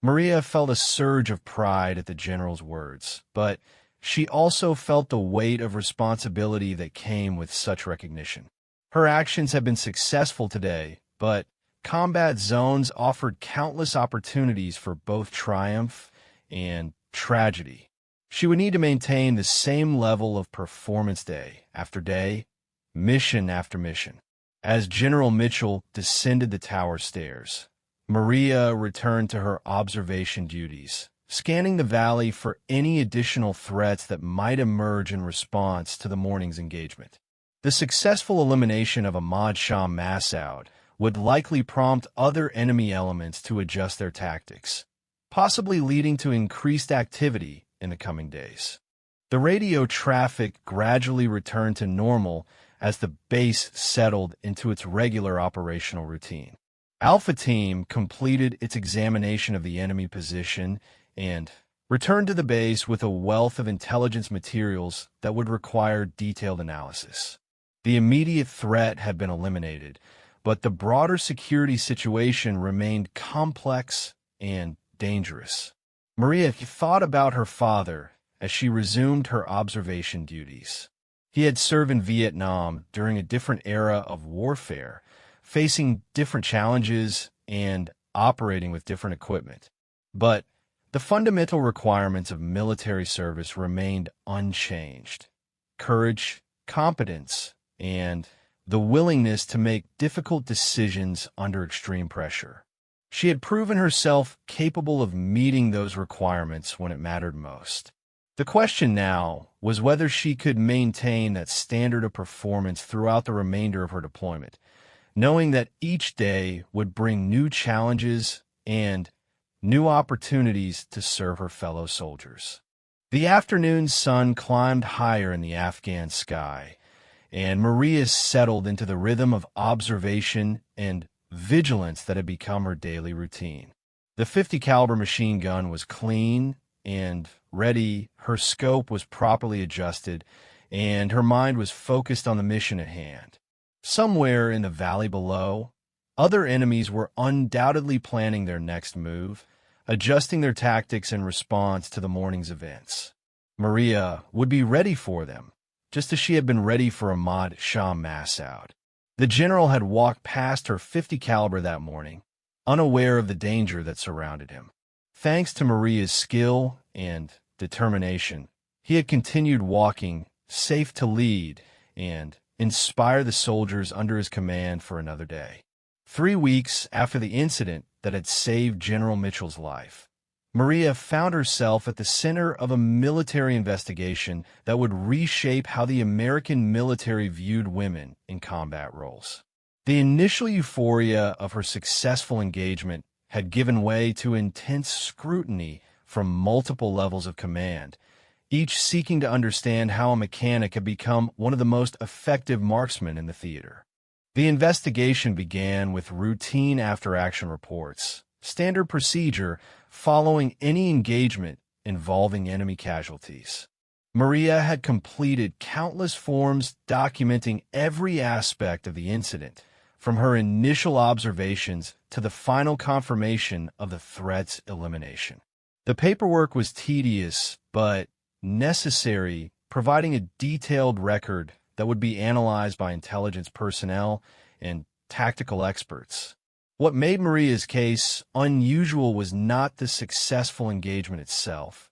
Maria felt a surge of pride at the general's words, but she also felt the weight of responsibility that came with such recognition. Her actions had been successful today, but combat zones offered countless opportunities for both triumph and tragedy. She would need to maintain the same level of performance day after day, mission after mission. As General Mitchell descended the tower stairs, Maria returned to her observation duties, scanning the valley for any additional threats that might emerge in response to the morning's engagement. The successful elimination of Ahmad Shah Massoud would likely prompt other enemy elements to adjust their tactics, possibly leading to increased activity in the coming days. The radio traffic gradually returned to normal as the base settled into its regular operational routine. Alpha Team completed its examination of the enemy position and returned to the base with a wealth of intelligence materials that would require detailed analysis. The immediate threat had been eliminated, but the broader security situation remained complex and dangerous. Maria thought about her father as she resumed her observation duties. He had served in Vietnam during a different era of warfare, facing different challenges and operating with different equipment. But the fundamental requirements of military service remained unchanged: courage, competence, and the willingness to make difficult decisions under extreme pressure. She had proven herself capable of meeting those requirements when it mattered most. The question now was whether she could maintain that standard of performance throughout the remainder of her deployment, knowing that each day would bring new challenges and new opportunities to serve her fellow soldiers. The afternoon sun climbed higher in the Afghan sky, and Maria settled into the rhythm of observation and vigilance that had become her daily routine. The 50 caliber machine gun was clean and ready, her scope was properly adjusted, and her mind was focused on the mission at hand. Somewhere in the valley below, other enemies were undoubtedly planning their next move, adjusting their tactics in response to the morning's events. Maria would be ready for them, just as she had been ready for Ahmad Shah Massoud. The general had walked past her 50 caliber that morning, unaware of the danger that surrounded him. Thanks to Maria's skill and determination, he had continued walking, safe to lead and inspire the soldiers under his command for another day. 3 weeks after the incident that had saved General Mitchell's life, Maria found herself at the center of a military investigation that would reshape how the American military viewed women in combat roles. The initial euphoria of her successful engagement had given way to intense scrutiny from multiple levels of command, each seeking to understand how a mechanic had become one of the most effective marksmen in the theater. The investigation began with routine after-action reports, standard procedure following any engagement involving enemy casualties. Maria had completed countless forms documenting every aspect of the incident, from her initial observations to the final confirmation of the threat's elimination. The paperwork was tedious but necessary, providing a detailed record that would be analyzed by intelligence personnel and tactical experts. What made Maria's case unusual was not the successful engagement itself,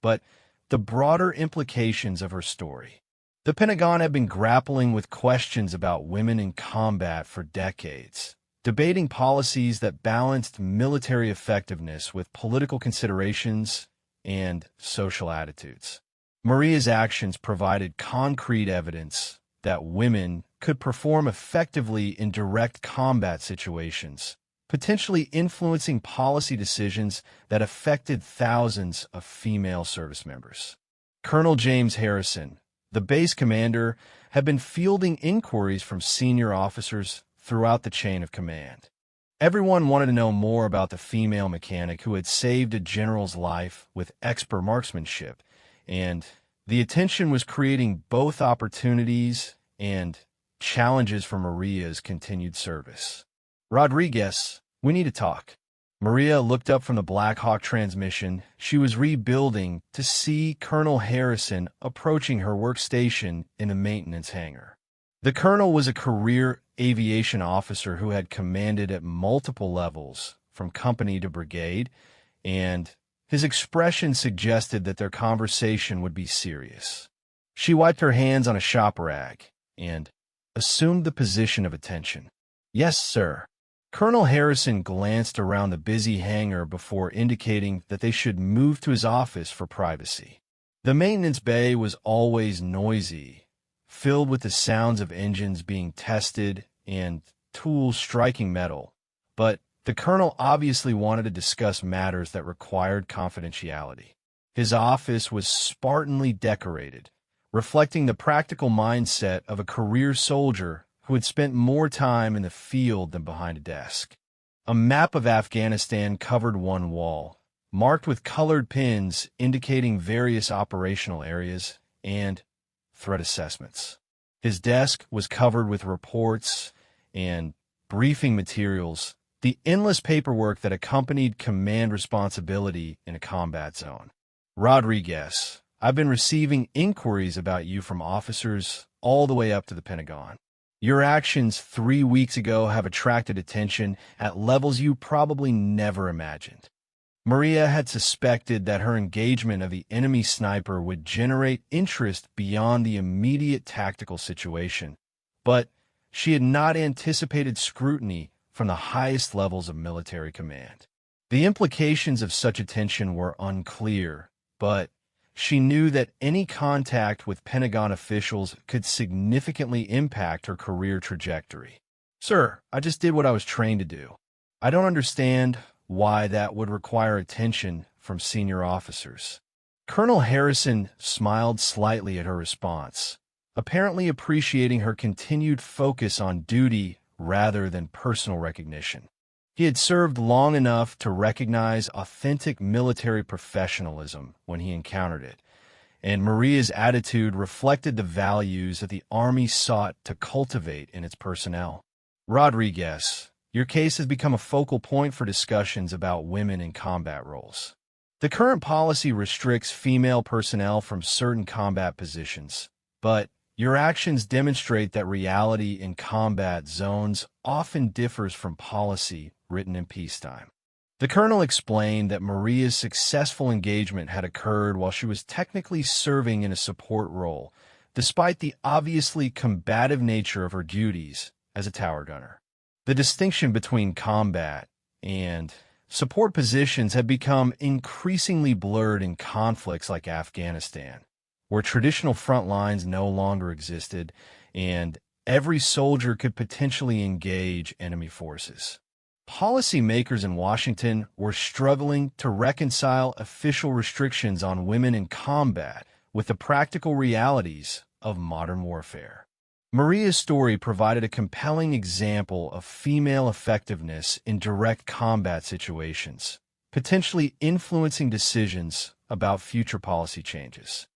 but the broader implications of her story. The Pentagon had been grappling with questions about women in combat for decades, debating policies that balanced military effectiveness with political considerations and social attitudes. Maria's actions provided concrete evidence that women could perform effectively in direct combat situations, potentially influencing policy decisions that affected thousands of female service members. Colonel James Harrison, the base commander, had been fielding inquiries from senior officers throughout the chain of command. Everyone wanted to know more about the female mechanic who had saved a general's life with expert marksmanship, and the attention was creating both opportunities and challenges for Maria's continued service. "Rodriguez, we need to talk." Maria looked up from the Black Hawk transmission she was rebuilding to see Colonel Harrison approaching her workstation in the maintenance hangar. The colonel was a career aviation officer who had commanded at multiple levels, from company to brigade, and his expression suggested that their conversation would be serious. She wiped her hands on a shop rag and assumed the position of attention. "Yes, sir." Colonel Harrison glanced around the busy hangar before indicating that they should move to his office for privacy. The maintenance bay was always noisy, filled with the sounds of engines being tested and tools striking metal, but the colonel obviously wanted to discuss matters that required confidentiality. His office was spartanly decorated, reflecting the practical mindset of a career soldier who had spent more time in the field than behind a desk. A map of Afghanistan covered one wall, marked with colored pins indicating various operational areas and threat assessments. His desk was covered with reports and briefing materials, the endless paperwork that accompanied command responsibility in a combat zone. "Rodriguez, I've been receiving inquiries about you from officers all the way up to the Pentagon. Your actions 3 weeks ago have attracted attention at levels you probably never imagined." Maria had suspected that her engagement of the enemy sniper would generate interest beyond the immediate tactical situation, but she had not anticipated scrutiny from the highest levels of military command. The implications of such attention were unclear, but she knew that any contact with Pentagon officials could significantly impact her career trajectory. "Sir, I just did what I was trained to do. I don't understand why that would require attention from senior officers." Colonel Harrison smiled slightly at her response, apparently appreciating her continued focus on duty rather than personal recognition. He had served long enough to recognize authentic military professionalism when he encountered it, and Maria's attitude reflected the values that the Army sought to cultivate in its personnel. "Rodriguez, your case has become a focal point for discussions about women in combat roles. The current policy restricts female personnel from certain combat positions, but your actions demonstrate that reality in combat zones often differs from policy written in peacetime." The colonel explained that Maria's successful engagement had occurred while she was technically serving in a support role, despite the obviously combative nature of her duties as a tower gunner. The distinction between combat and support positions had become increasingly blurred in conflicts like Afghanistan, where traditional front lines no longer existed and every soldier could potentially engage enemy forces. Policymakers in Washington were struggling to reconcile official restrictions on women in combat with the practical realities of modern warfare. Maria's story provided a compelling example of female effectiveness in direct combat situations, potentially influencing decisions about future policy changes.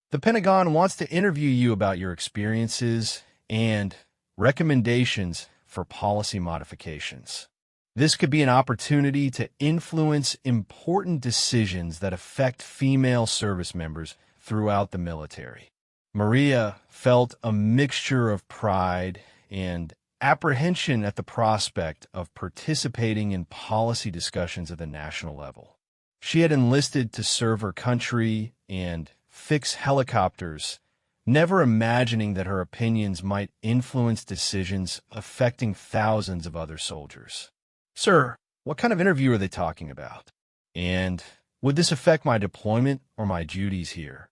"The Pentagon wants to interview you about your experiences and recommendations for policy modifications. This could be an opportunity to influence important decisions that affect female service members throughout the military." Maria felt a mixture of pride and apprehension at the prospect of participating in policy discussions at the national level. She had enlisted to serve her country and fix helicopters, never imagining that her opinions might influence decisions affecting thousands of other soldiers. "Sir, what kind of interview are they talking about? And would this affect my deployment or my duties here?"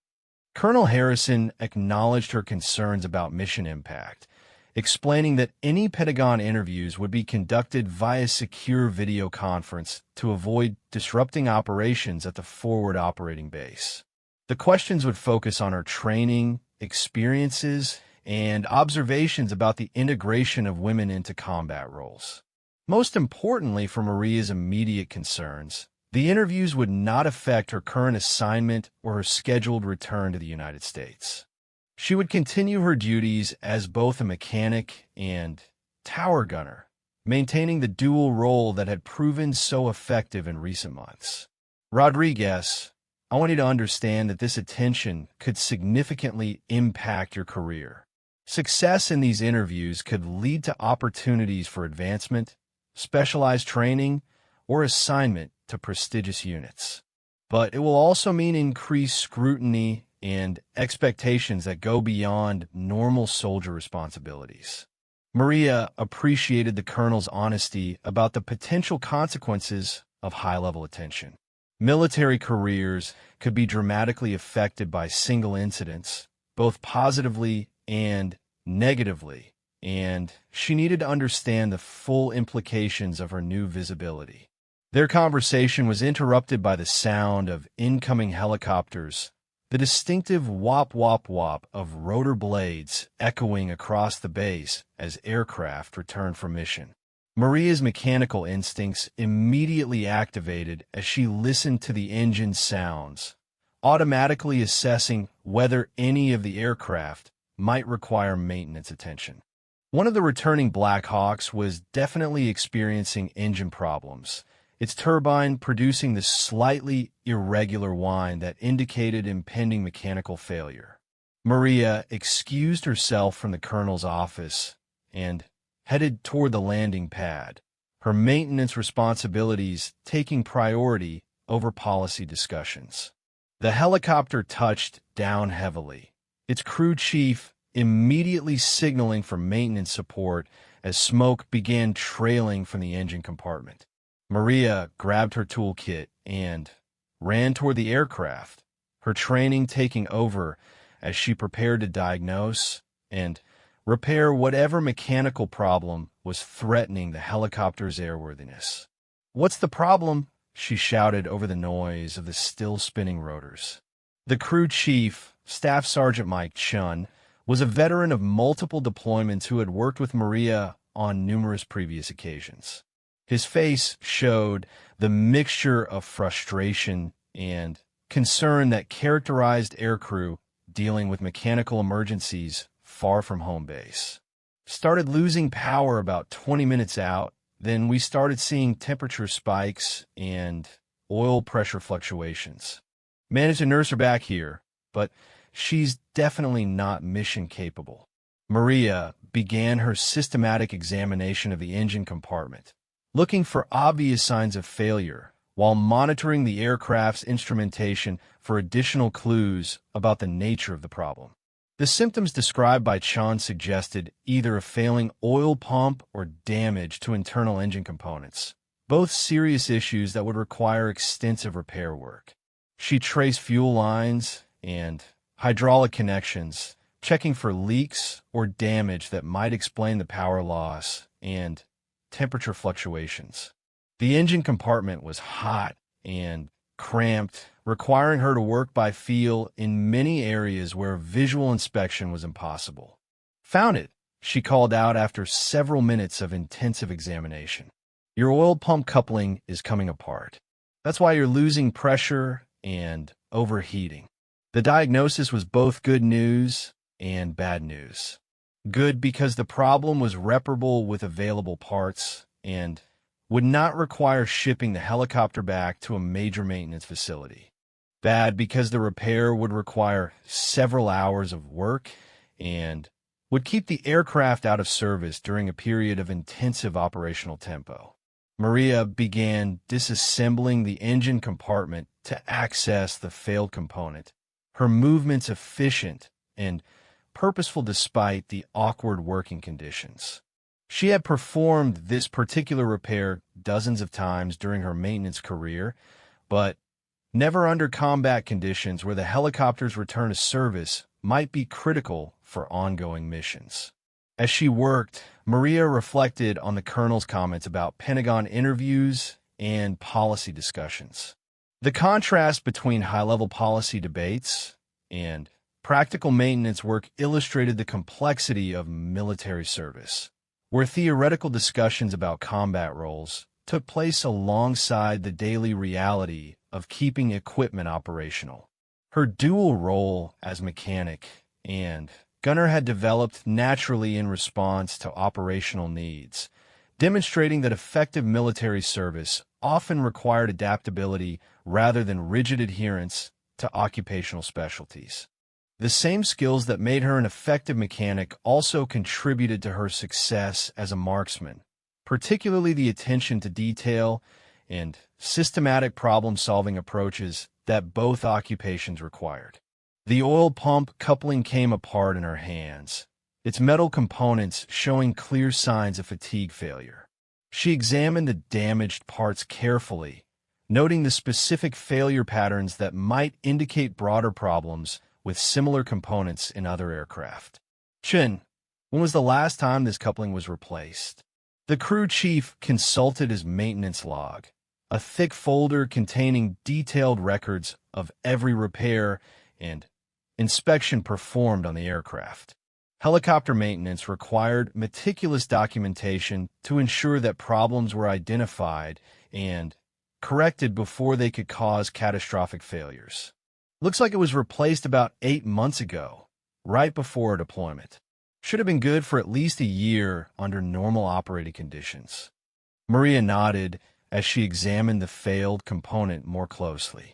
Colonel Harrison acknowledged her concerns about mission impact, explaining that any Pentagon interviews would be conducted via secure video conference to avoid disrupting operations at the forward operating base. The questions would focus on her training, experiences, and observations about the integration of women into combat roles. Most importantly for Maria's immediate concerns, the interviews would not affect her current assignment or her scheduled return to the United States. She would continue her duties as both a mechanic and tower gunner, maintaining the dual role that had proven so effective in recent months. "Rodriguez, I want you to understand that this attention could significantly impact your career. Success in these interviews could lead to opportunities for advancement, specialized training, or assignment to prestigious units. But it will also mean increased scrutiny and expectations that go beyond normal soldier responsibilities." Maria appreciated the colonel's honesty about the potential consequences of high-level attention. Military careers could be dramatically affected by single incidents, both positively and negatively, and she needed to understand the full implications of her new visibility. Their conversation was interrupted by the sound of incoming helicopters, the distinctive whop-whop-whop of rotor blades echoing across the base as aircraft returned from mission. Maria's mechanical instincts immediately activated as she listened to the engine sounds, automatically assessing whether any of the aircraft might require maintenance attention. One of the returning Black Hawks was definitely experiencing engine problems, its turbine producing the slightly irregular whine that indicated impending mechanical failure. Maria excused herself from the colonel's office and headed toward the landing pad, her maintenance responsibilities taking priority over policy discussions. The helicopter touched down heavily, its crew chief immediately signaling for maintenance support as smoke began trailing from the engine compartment. Maria grabbed her toolkit and ran toward the aircraft, her training taking over as she prepared to diagnose and repair whatever mechanical problem was threatening the helicopter's airworthiness. "What's the problem?" she shouted over the noise of the still spinning rotors. The crew chief, Staff Sergeant Mike Chun, was a veteran of multiple deployments who had worked with Maria on numerous previous occasions. His face showed the mixture of frustration and concern that characterized aircrew dealing with mechanical emergencies far from home base. "Started losing power about 20 minutes out, then we started seeing temperature spikes and oil pressure fluctuations. Managed to nurse her back here, but she's definitely not mission capable." Maria began her systematic examination of the engine compartment, looking for obvious signs of failure, while monitoring the aircraft's instrumentation for additional clues about the nature of the problem. The symptoms described by Chan suggested either a failing oil pump or damage to internal engine components, both serious issues that would require extensive repair work. She traced fuel lines and hydraulic connections, checking for leaks or damage that might explain the power loss and temperature fluctuations. The engine compartment was hot and cramped, requiring her to work by feel in many areas where visual inspection was impossible. "Found it," she called out after several minutes of intensive examination. "Your oil pump coupling is coming apart. That's why you're losing pressure and overheating." The diagnosis was both good news and bad news. Good because the problem was reparable with available parts and would not require shipping the helicopter back to a major maintenance facility. Bad because the repair would require several hours of work and would keep the aircraft out of service during a period of intensive operational tempo. Maria began disassembling the engine compartment to access the failed component, her movements efficient and purposeful despite the awkward working conditions. She had performed this particular repair dozens of times during her maintenance career, but never under combat conditions where the helicopter's return to service might be critical for ongoing missions. As she worked, Maria reflected on the colonel's comments about Pentagon interviews and policy discussions. The contrast between high-level policy debates and practical maintenance work illustrated the complexity of military service, where theoretical discussions about combat roles took place alongside the daily reality of keeping equipment operational. Her dual role as mechanic and gunner had developed naturally in response to operational needs, demonstrating that effective military service often required adaptability rather than rigid adherence to occupational specialties. The same skills that made her an effective mechanic also contributed to her success as a marksman, particularly the attention to detail and systematic problem-solving approaches that both occupations required. The oil pump coupling came apart in her hands, its metal components showing clear signs of fatigue failure. She examined the damaged parts carefully, noting the specific failure patterns that might indicate broader problems with similar components in other aircraft. "Chin, when was the last time this coupling was replaced?" The crew chief consulted his maintenance log, a thick folder containing detailed records of every repair and inspection performed on the aircraft. Helicopter maintenance required meticulous documentation to ensure that problems were identified and corrected before they could cause catastrophic failures. "Looks like it was replaced about 8 months ago, right before a deployment. Should have been good for at least a year under normal operating conditions." Maria nodded as she examined the failed component more closely.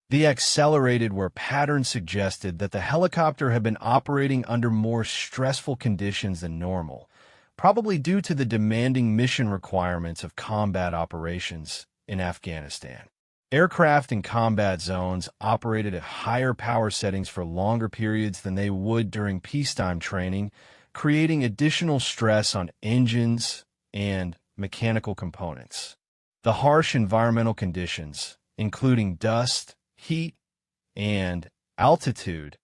The accelerated where patterns suggested that the helicopter had been operating under more stressful conditions than normal, probably due to the demanding mission requirements of combat operations in Afghanistan. Aircraft in combat zones operated at higher power settings for longer periods than they would during peacetime training, creating additional stress on engines and mechanical components. The harsh environmental conditions, including dust, heat, and altitude,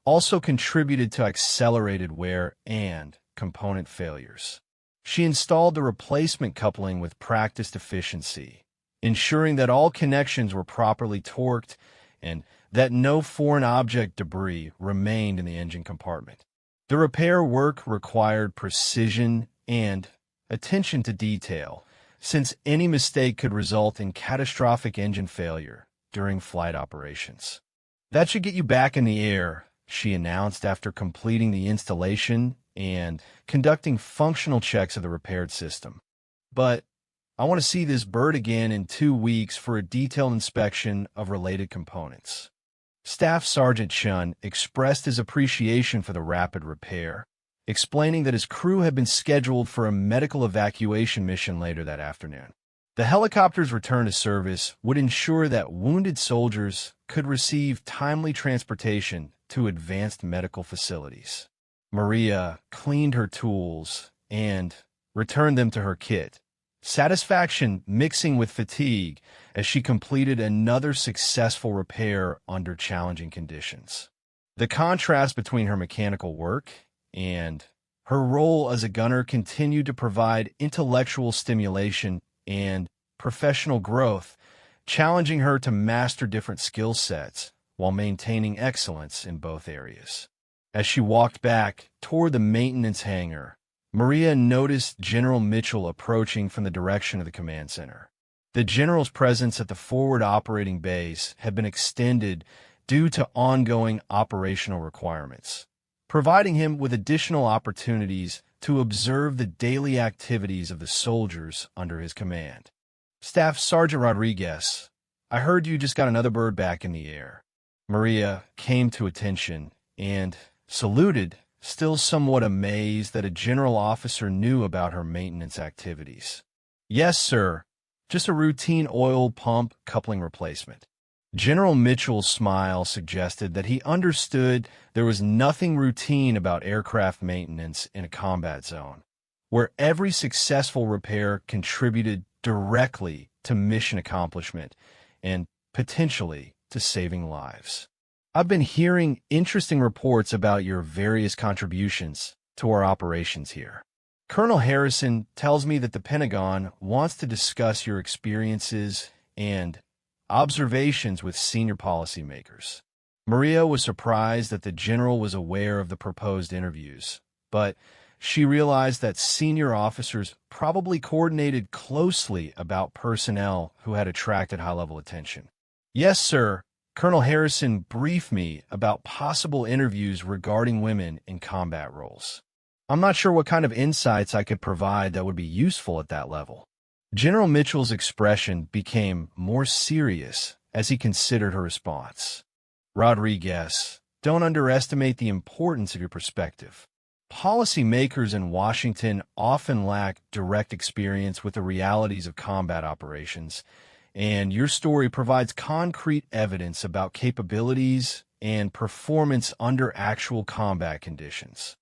also contributed to accelerated wear and component failures. She installed the replacement coupling with practiced efficiency, ensuring that all connections were properly torqued and that no foreign object debris remained in the engine compartment. The repair work required precision and attention to detail, since any mistake could result in catastrophic engine failure during flight operations. "That should get you back in the air," she announced after completing the installation and conducting functional checks of the repaired system. "But I want to see this bird again in 2 weeks for a detailed inspection of related components." Staff Sergeant Chun expressed his appreciation for the rapid repair, explaining that his crew had been scheduled for a medical evacuation mission later that afternoon. The helicopter's return to service would ensure that wounded soldiers could receive timely transportation to advanced medical facilities. Maria cleaned her tools and returned them to her kit, satisfaction mixing with fatigue as she completed another successful repair under challenging conditions. The contrast between her mechanical work and her role as a gunner continued to provide intellectual stimulation and professional growth, challenging her to master different skill sets while maintaining excellence in both areas. As she walked back toward the maintenance hangar, Maria noticed General Mitchell approaching from the direction of the command center. The general's presence at the forward operating base had been extended due to ongoing operational requirements, providing him with additional opportunities to observe the daily activities of the soldiers under his command. "Staff Sergeant Rodriguez, I heard you just got another bird back in the air." Maria came to attention and saluted, still somewhat amazed that a general officer knew about her maintenance activities. "Yes, sir. Just a routine oil pump coupling replacement." General Mitchell's smile suggested that he understood there was nothing routine about aircraft maintenance in a combat zone, where every successful repair contributed directly to mission accomplishment and potentially to saving lives. "I've been hearing interesting reports about your various contributions to our operations here. Colonel Harrison tells me that the Pentagon wants to discuss your experiences and observations with senior policymakers." Maria was surprised that the general was aware of the proposed interviews, but she realized that senior officers probably coordinated closely about personnel who had attracted high-level attention. "Yes, sir. Colonel Harrison briefed me about possible interviews regarding women in combat roles. I'm not sure what kind of insights I could provide that would be useful at that level." General Mitchell's expression became more serious as he considered her response. "Rodriguez, don't underestimate the importance of your perspective. Policymakers in Washington often lack direct experience with the realities of combat operations, and your story provides concrete evidence about capabilities and performance under actual combat conditions."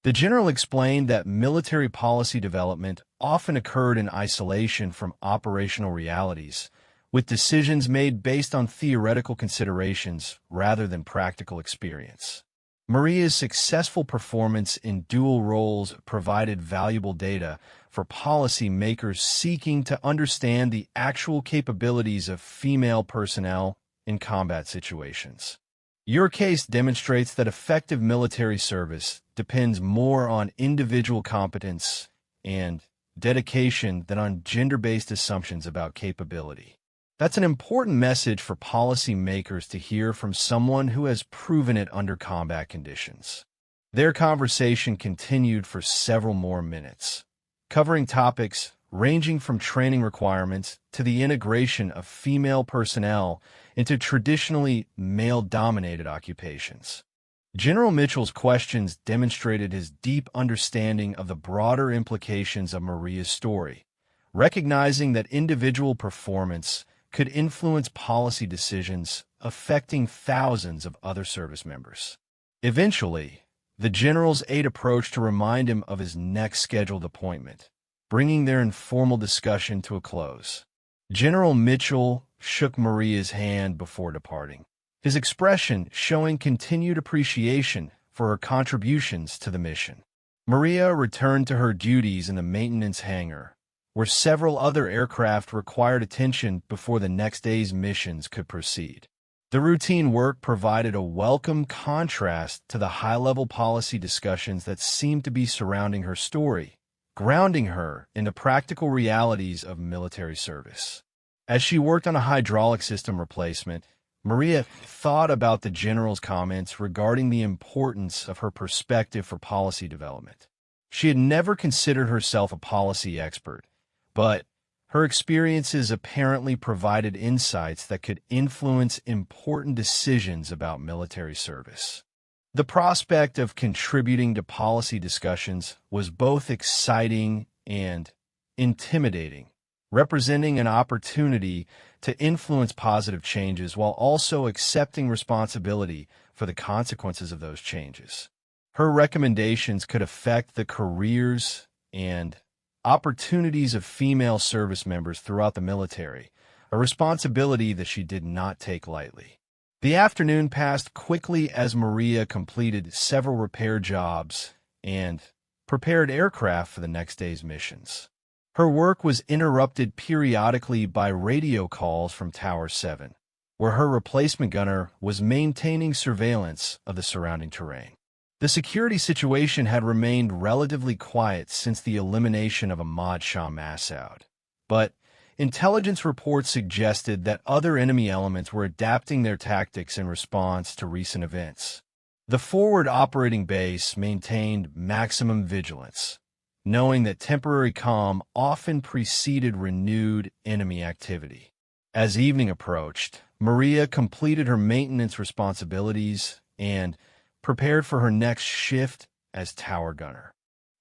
The general explained that military policy development often occurred in isolation from operational realities, with decisions made based on theoretical considerations rather than practical experience. Maria's successful performance in dual roles provided valuable data for policymakers seeking to understand the actual capabilities of female personnel in combat situations. "Your case demonstrates that effective military service depends more on individual competence and dedication than on gender-based assumptions about capability." That's an important message for policymakers to hear from someone who has proven it under combat conditions. Their conversation continued for several more minutes, covering topics ranging from training requirements to the integration of female personnel into traditionally male-dominated occupations. General Mitchell's questions demonstrated his deep understanding of the broader implications of Maria's story, recognizing that individual performance could influence policy decisions affecting thousands of other service members. Eventually, the general's aide approached to remind him of his next scheduled appointment, bringing their informal discussion to a close. General Mitchell shook Maria's hand before departing, his expression showing continued appreciation for her contributions to the mission. Maria returned to her duties in the maintenance hangar, where several other aircraft required attention before the next day's missions could proceed. The routine work provided a welcome contrast to the high-level policy discussions that seemed to be surrounding her story, grounding her in the practical realities of military service. As she worked on a hydraulic system replacement, Maria thought about the general's comments regarding the importance of her perspective for policy development. She had never considered herself a policy expert, but her experiences apparently provided insights that could influence important decisions about military service. The prospect of contributing to policy discussions was both exciting and intimidating, representing an opportunity to influence positive changes while also accepting responsibility for the consequences of those changes. Her recommendations could affect the careers and opportunities of female service members throughout the military, a responsibility that she did not take lightly. The afternoon passed quickly as Maria completed several repair jobs and prepared aircraft for the next day's missions. Her work was interrupted periodically by radio calls from Tower 7, where her replacement gunner was maintaining surveillance of the surrounding terrain. The security situation had remained relatively quiet since the elimination of Ahmad Shah Massoud, but intelligence reports suggested that other enemy elements were adapting their tactics in response to recent events. The forward operating base maintained maximum vigilance, knowing that temporary calm often preceded renewed enemy activity. As evening approached, Maria completed her maintenance responsibilities and prepared for her next shift as tower gunner.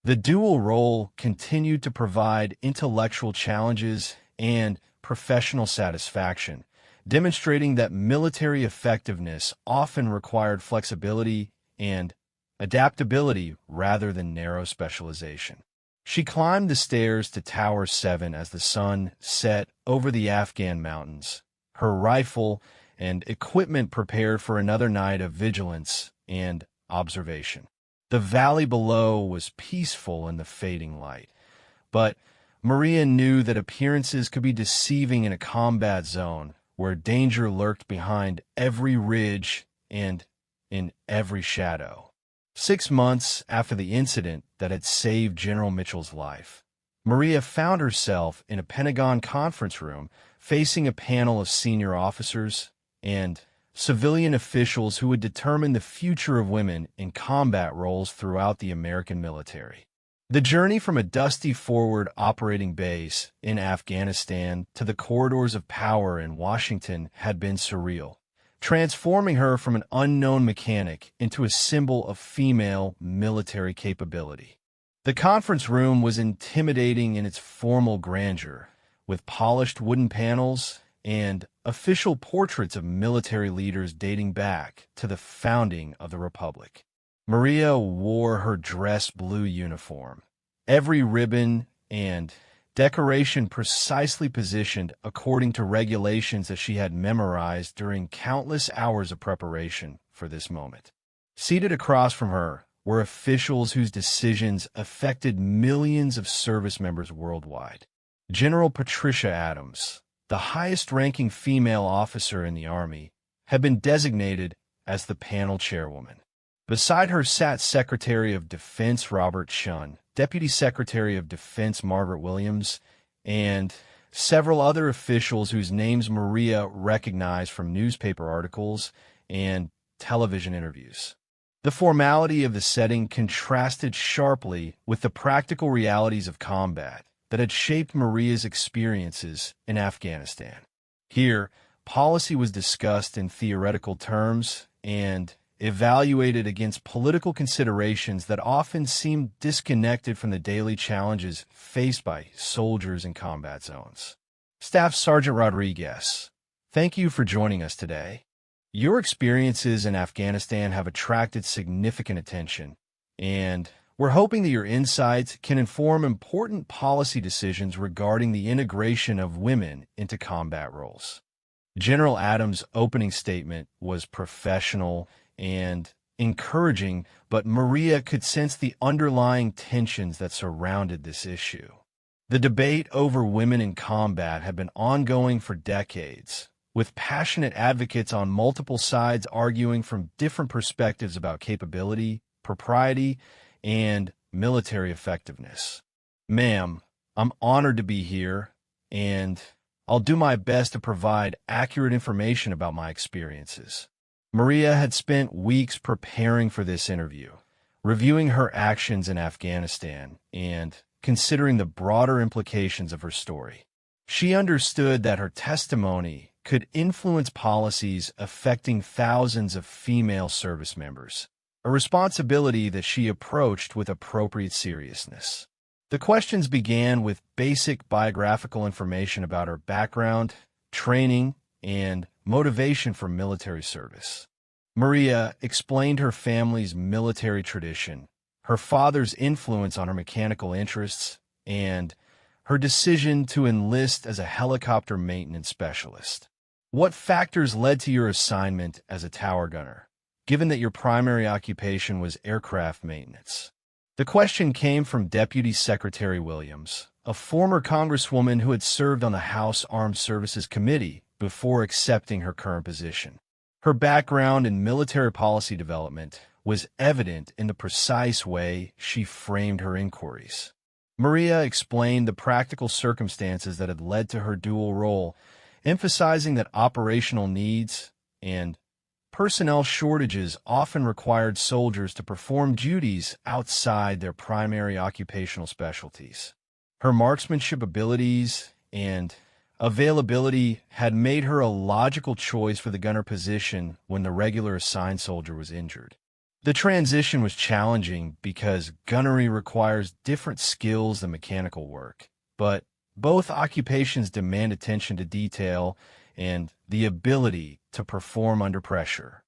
The dual role continued to provide intellectual challenges and professional satisfaction, demonstrating that military effectiveness often required flexibility and adaptability rather than narrow specialization. She climbed the stairs to Tower 7 as the sun set over the Afghan mountains, her rifle and equipment prepared for another night of vigilance and observation. The valley below was peaceful in the fading light, but Maria knew that appearances could be deceiving in a combat zone where danger lurked behind every ridge and in every shadow. 6 months after the incident that had saved General Mitchell's life, Maria found herself in a Pentagon conference room facing a panel of senior officers and civilian officials who would determine the future of women in combat roles throughout the American military. The journey from a dusty forward operating base in Afghanistan to the corridors of power in Washington had been surreal, transforming her from an unknown mechanic into a symbol of female military capability. The conference room was intimidating in its formal grandeur, with polished wooden panels and official portraits of military leaders dating back to the founding of the Republic. Maria wore her dress blue uniform, every ribbon and decoration precisely positioned according to regulations that she had memorized during countless hours of preparation for this moment. Seated across from her were officials whose decisions affected millions of service members worldwide. General Patricia Adams, the highest-ranking female officer in the Army, had been designated as the panel chairwoman. Beside her sat Secretary of Defense Robert Shunn, Deputy Secretary of Defense Margaret Williams, and several other officials whose names Maria recognized from newspaper articles and television interviews. The formality of the setting contrasted sharply with the practical realities of combat that had shaped Maria's experiences in Afghanistan. Here, policy was discussed in theoretical terms and evaluated against political considerations that often seemed disconnected from the daily challenges faced by soldiers in combat zones. Staff Sergeant Rodriguez, thank you for joining us today. Your experiences in Afghanistan have attracted significant attention, and we're hoping that your insights can inform important policy decisions regarding the integration of women into combat roles. General Adams' opening statement was professional and encouraging, but Maria could sense the underlying tensions that surrounded this issue. The debate over women in combat had been ongoing for decades, with passionate advocates on multiple sides arguing from different perspectives about capability, propriety, and military effectiveness. Ma'am, I'm honored to be here, and I'll do my best to provide accurate information about my experiences. Maria had spent weeks preparing for this interview, reviewing her actions in Afghanistan and considering the broader implications of her story. She understood that her testimony could influence policies affecting thousands of female service members, a responsibility that she approached with appropriate seriousness. The questions began with basic biographical information about her background, training, and motivation for military service. Maria explained her family's military tradition, her father's influence on her mechanical interests, and her decision to enlist as a helicopter maintenance specialist. What factors led to your assignment as a tower gunner, given that your primary occupation was aircraft maintenance? The question came from Deputy Secretary Williams, a former congresswoman who had served on the House Armed Services Committee before accepting her current position. Her background in military policy development was evident in the precise way she framed her inquiries. Maria explained the practical circumstances that had led to her dual role, emphasizing that operational needs and personnel shortages often required soldiers to perform duties outside their primary occupational specialties. Her marksmanship abilities and availability had made her a logical choice for the gunner position when the regular assigned soldier was injured. The transition was challenging because gunnery requires different skills than mechanical work, but both occupations demand attention to detail and the ability to perform under pressure.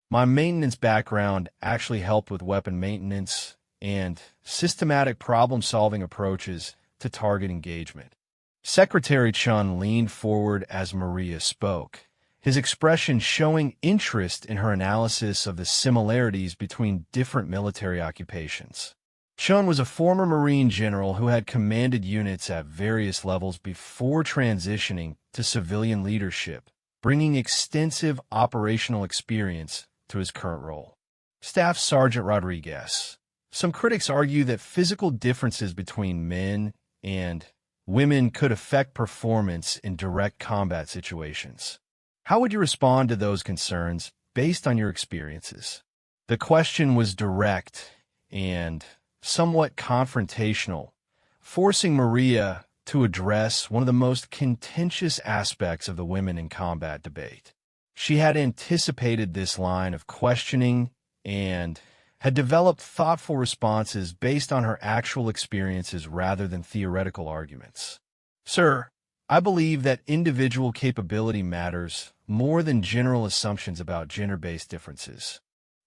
My maintenance background actually helped with weapon maintenance and systematic problem-solving approaches to target engagement. Secretary Chun leaned forward as Maria spoke, his expression showing interest in her analysis of the similarities between different military occupations. Chun was a former Marine general who had commanded units at various levels before transitioning to civilian leadership, bringing extensive operational experience to his current role. Staff Sergeant Rodriguez. Some critics argue that physical differences between men and women could affect performance in direct combat situations. How would you respond to those concerns based on your experiences? The question was direct and somewhat confrontational, forcing Maria to address one of the most contentious aspects of the women in combat debate. She had anticipated this line of questioning and had developed thoughtful responses based on her actual experiences rather than theoretical arguments. Sir, I believe that individual capability matters more than general assumptions about gender-based differences.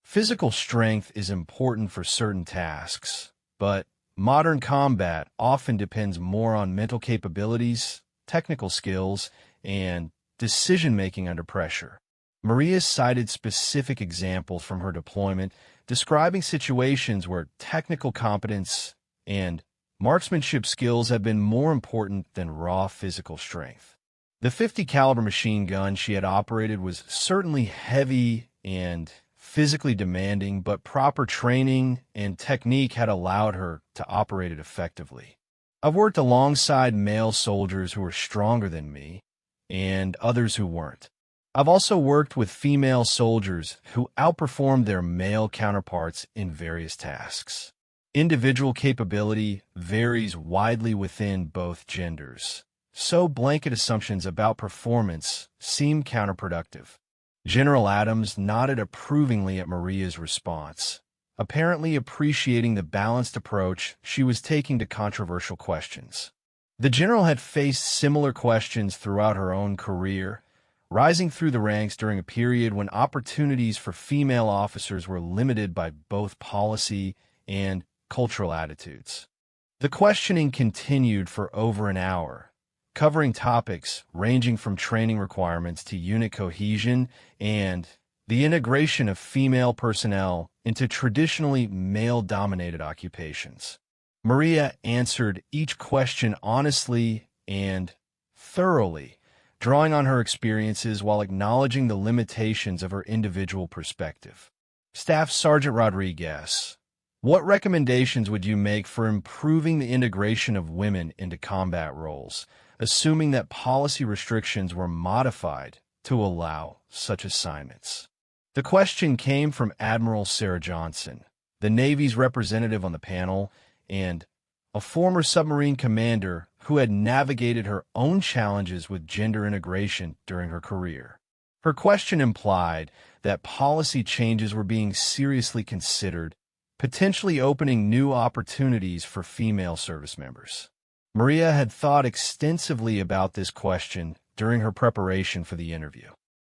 Physical strength is important for certain tasks, but modern combat often depends more on mental capabilities, technical skills, and decision-making under pressure. Maria cited specific examples from her deployment, describing situations where technical competence and marksmanship skills have been more important than raw physical strength. The .50 caliber machine gun she had operated was certainly heavy and physically demanding, but proper training and technique had allowed her to operate it effectively. I've worked alongside male soldiers who were stronger than me and others who weren't. I've also worked with female soldiers who outperformed their male counterparts in various tasks. Individual capability varies widely within both genders, so blanket assumptions about performance seem counterproductive. General Adams nodded approvingly at Maria's response, apparently appreciating the balanced approach she was taking to controversial questions. The general had faced similar questions throughout her own career, rising through the ranks during a period when opportunities for female officers were limited by both policy and cultural attitudes. The questioning continued for over an hour, covering topics ranging from training requirements to unit cohesion and the integration of female personnel into traditionally male-dominated occupations. Maria answered each question honestly and thoroughly, drawing on her experiences while acknowledging the limitations of her individual perspective. Staff Sergeant Rodriguez, what recommendations would you make for improving the integration of women into combat roles, assuming that policy restrictions were modified to allow such assignments? The question came from Admiral Sarah Johnson, the Navy's representative on the panel, and a former submarine commander who had navigated her own challenges with gender integration during her career. Her question implied that policy changes were being seriously considered, potentially opening new opportunities for female service members. Maria had thought extensively about this question during her preparation for the interview.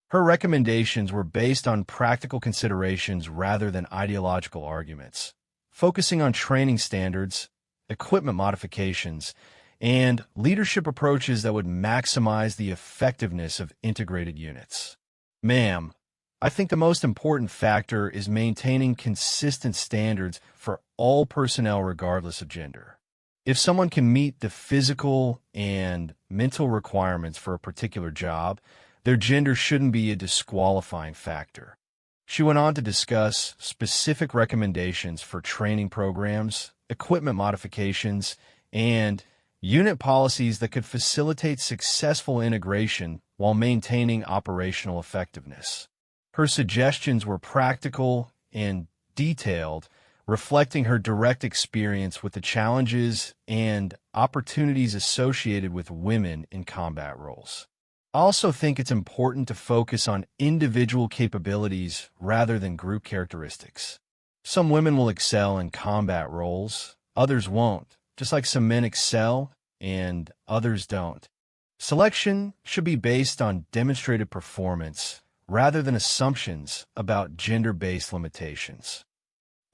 Her recommendations were based on practical considerations rather than ideological arguments, focusing on training standards, equipment modifications, and leadership approaches that would maximize the effectiveness of integrated units. Ma'am, I think the most important factor is maintaining consistent standards for all personnel regardless of gender. If someone can meet the physical and mental requirements for a particular job, their gender shouldn't be a disqualifying factor. She went on to discuss specific recommendations for training programs, equipment modifications, and unit policies that could facilitate successful integration while maintaining operational effectiveness. Her suggestions were practical and detailed, reflecting her direct experience with the challenges and opportunities associated with women in combat roles. I also think it's important to focus on individual capabilities rather than group characteristics. Some women will excel in combat roles, others won't, just like some men excel and others don't. Selection should be based on demonstrated performance rather than assumptions about gender-based limitations.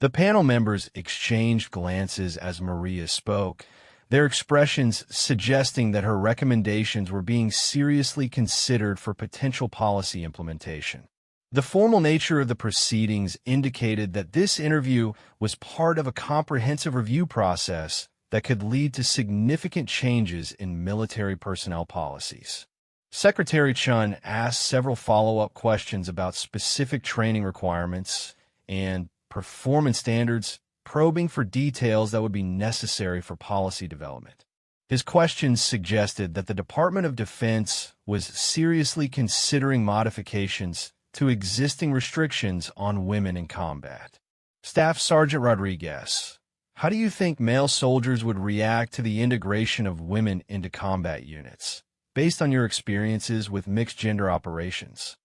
The panel members exchanged glances as Maria spoke, their expressions suggesting that her recommendations were being seriously considered for potential policy implementation. The formal nature of the proceedings indicated that this interview was part of a comprehensive review process that could lead to significant changes in military personnel policies. Secretary Chun asked several follow-up questions about specific training requirements and performance standards, probing for details that would be necessary for policy development. His questions suggested that the Department of Defense was seriously considering modifications to existing restrictions on women in combat. Staff Sergeant Rodriguez, how do you think male soldiers would react to the integration of women into combat units, based on your experiences with mixed-gender operations?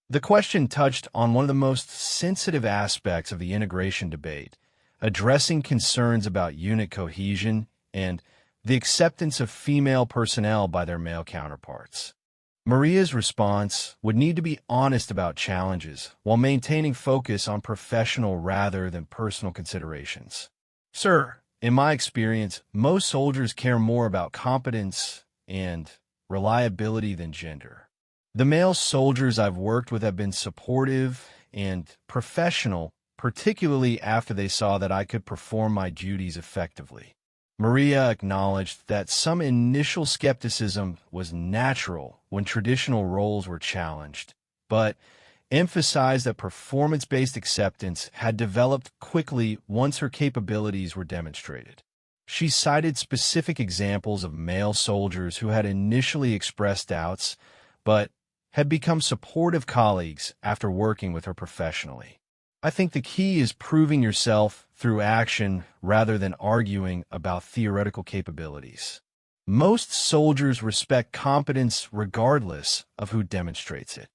The question touched on one of the most sensitive aspects of the integration debate, addressing concerns about unit cohesion and the acceptance of female personnel by their male counterparts. Maria's response would need to be honest about challenges while maintaining focus on professional rather than personal considerations. Sir, in my experience, most soldiers care more about competence and reliability than gender. The male soldiers I've worked with have been supportive and professional, particularly after they saw that I could perform my duties effectively. Maria acknowledged that some initial skepticism was natural when traditional roles were challenged, but emphasized that performance-based acceptance had developed quickly once her capabilities were demonstrated. She cited specific examples of male soldiers who had initially expressed doubts, but had become supportive colleagues after working with her professionally. I think the key is proving yourself through action rather than arguing about theoretical capabilities. Most soldiers respect competence regardless of who demonstrates it.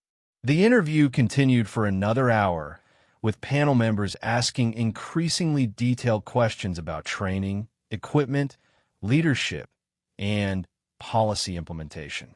The interview continued for another hour, with panel members asking increasingly detailed questions about training, equipment, leadership, and policy implementation.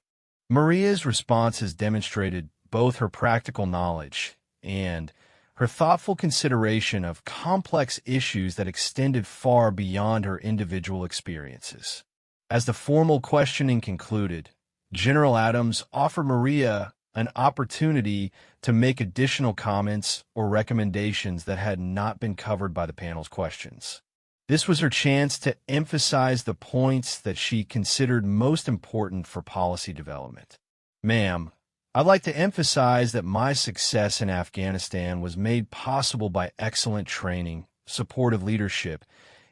Maria's response has demonstrated both her practical knowledge and her thoughtful consideration of complex issues that extended far beyond her individual experiences. As the formal questioning concluded, General Adams offered Maria an opportunity to make additional comments or recommendations that had not been covered by the panel's questions. This was her chance to emphasize the points that she considered most important for policy development. Ma'am, I'd like to emphasize that my success in Afghanistan was made possible by excellent training, supportive leadership,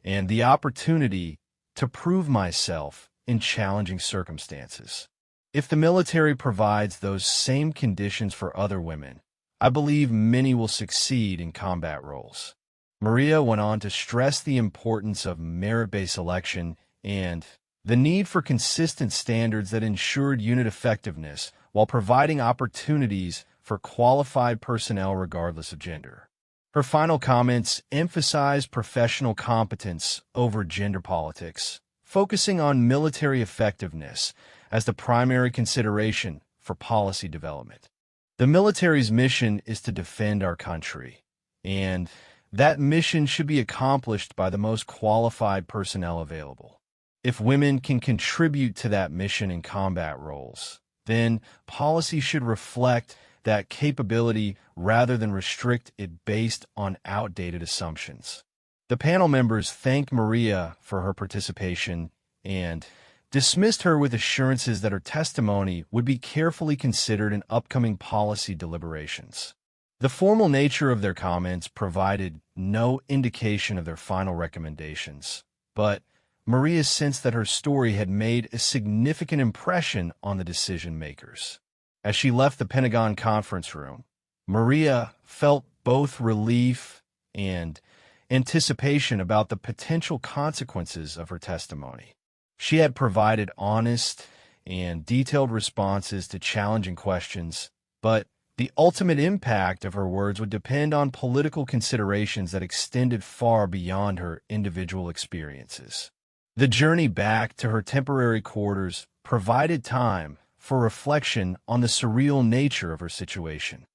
and the opportunity to prove myself in challenging circumstances. If the military provides those same conditions for other women, I believe many will succeed in combat roles. Maria went on to stress the importance of merit-based selection and the need for consistent standards that ensured unit effectiveness while providing opportunities for qualified personnel regardless of gender. Her final comments emphasized professional competence over gender politics, focusing on military effectiveness as the primary consideration for policy development. The military's mission is to defend our country, and that mission should be accomplished by the most qualified personnel available. If women can contribute to that mission in combat roles, then policy should reflect that capability rather than restrict it based on outdated assumptions. The panel members thanked Maria for her participation and dismissed her with assurances that her testimony would be carefully considered in upcoming policy deliberations. The formal nature of their comments provided no indication of their final recommendations, but Maria sensed that her story had made a significant impression on the decision-makers. As she left the Pentagon conference room, Maria felt both relief and anticipation about the potential consequences of her testimony. She had provided honest and detailed responses to challenging questions, but the ultimate impact of her words would depend on political considerations that extended far beyond her individual experiences. The journey back to her temporary quarters provided time for reflection on the surreal nature of her situation.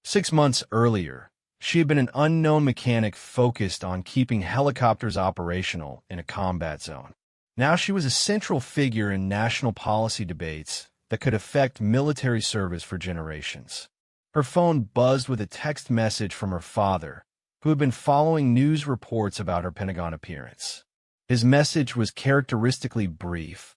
6 months earlier, she had been an unknown mechanic focused on keeping helicopters operational in a combat zone. Now she was a central figure in national policy debates that could affect military service for generations. Her phone buzzed with a text message from her father, who had been following news reports about her Pentagon appearance. His message was characteristically brief.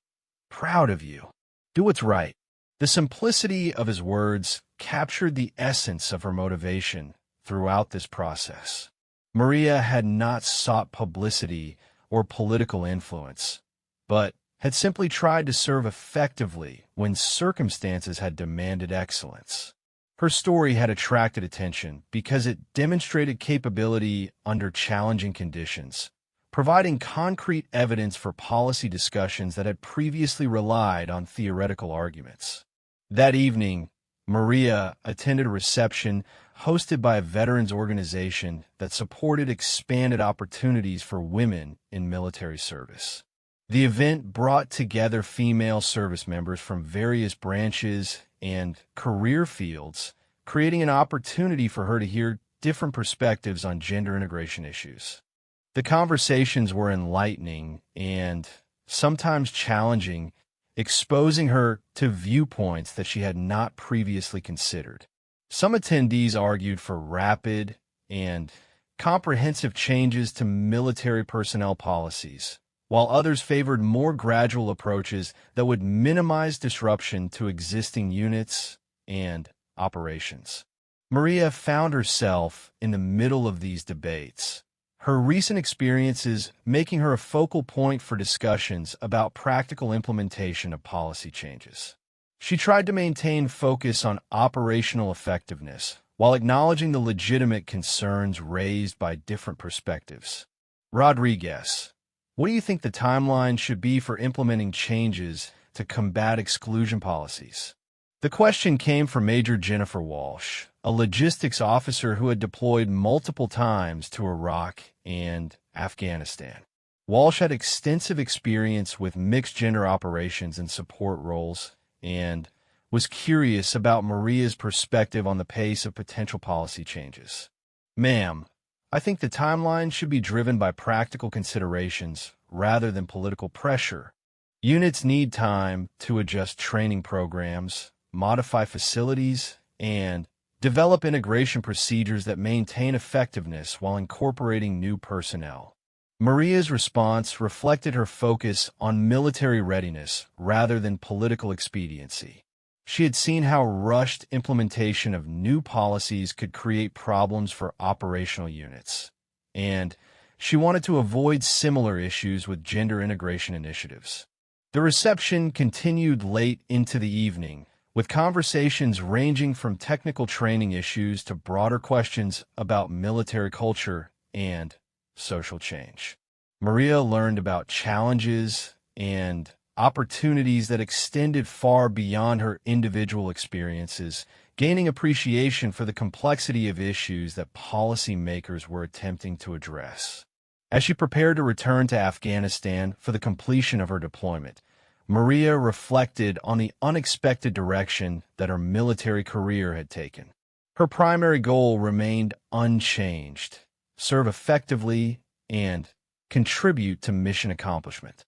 "Proud of you. Do what's right." The simplicity of his words captured the essence of her motivation throughout this process. Maria had not sought publicity or political influence, but had simply tried to serve effectively when circumstances had demanded excellence. Her story had attracted attention because it demonstrated capability under challenging conditions, providing concrete evidence for policy discussions that had previously relied on theoretical arguments. That evening, Maria attended a reception hosted by a veterans organization that supported expanded opportunities for women in military service. The event brought together female service members from various branches and career fields, creating an opportunity for her to hear different perspectives on gender integration issues. The conversations were enlightening and sometimes challenging, exposing her to viewpoints that she had not previously considered. Some attendees argued for rapid and comprehensive changes to military personnel policies, while others favored more gradual approaches that would minimize disruption to existing units and operations. Maria found herself in the middle of these debates, her recent experiences making her a focal point for discussions about practical implementation of policy changes. She tried to maintain focus on operational effectiveness while acknowledging the legitimate concerns raised by different perspectives. Rodriguez, what do you think the timeline should be for implementing changes to combat exclusion policies? The question came from Major Jennifer Walsh, a logistics officer who had deployed multiple times to Iraq and Afghanistan. Walsh had extensive experience with mixed-gender operations and support roles, and was curious about Maria's perspective on the pace of potential policy changes. "Ma'am, I think the timeline should be driven by practical considerations rather than political pressure. Units need time to adjust training programs, modify facilities, and develop integration procedures that maintain effectiveness while incorporating new personnel." Maria's response reflected her focus on military readiness rather than political expediency. She had seen how rushed implementation of new policies could create problems for operational units, and she wanted to avoid similar issues with gender integration initiatives. The reception continued late into the evening, with conversations ranging from technical training issues to broader questions about military culture and social change. Maria learned about challenges and opportunities that extended far beyond her individual experiences, gaining appreciation for the complexity of issues that policymakers were attempting to address. As she prepared to return to Afghanistan for the completion of her deployment, Maria reflected on the unexpected direction that her military career had taken. Her primary goal remained unchanged: serve effectively and contribute to mission accomplishment.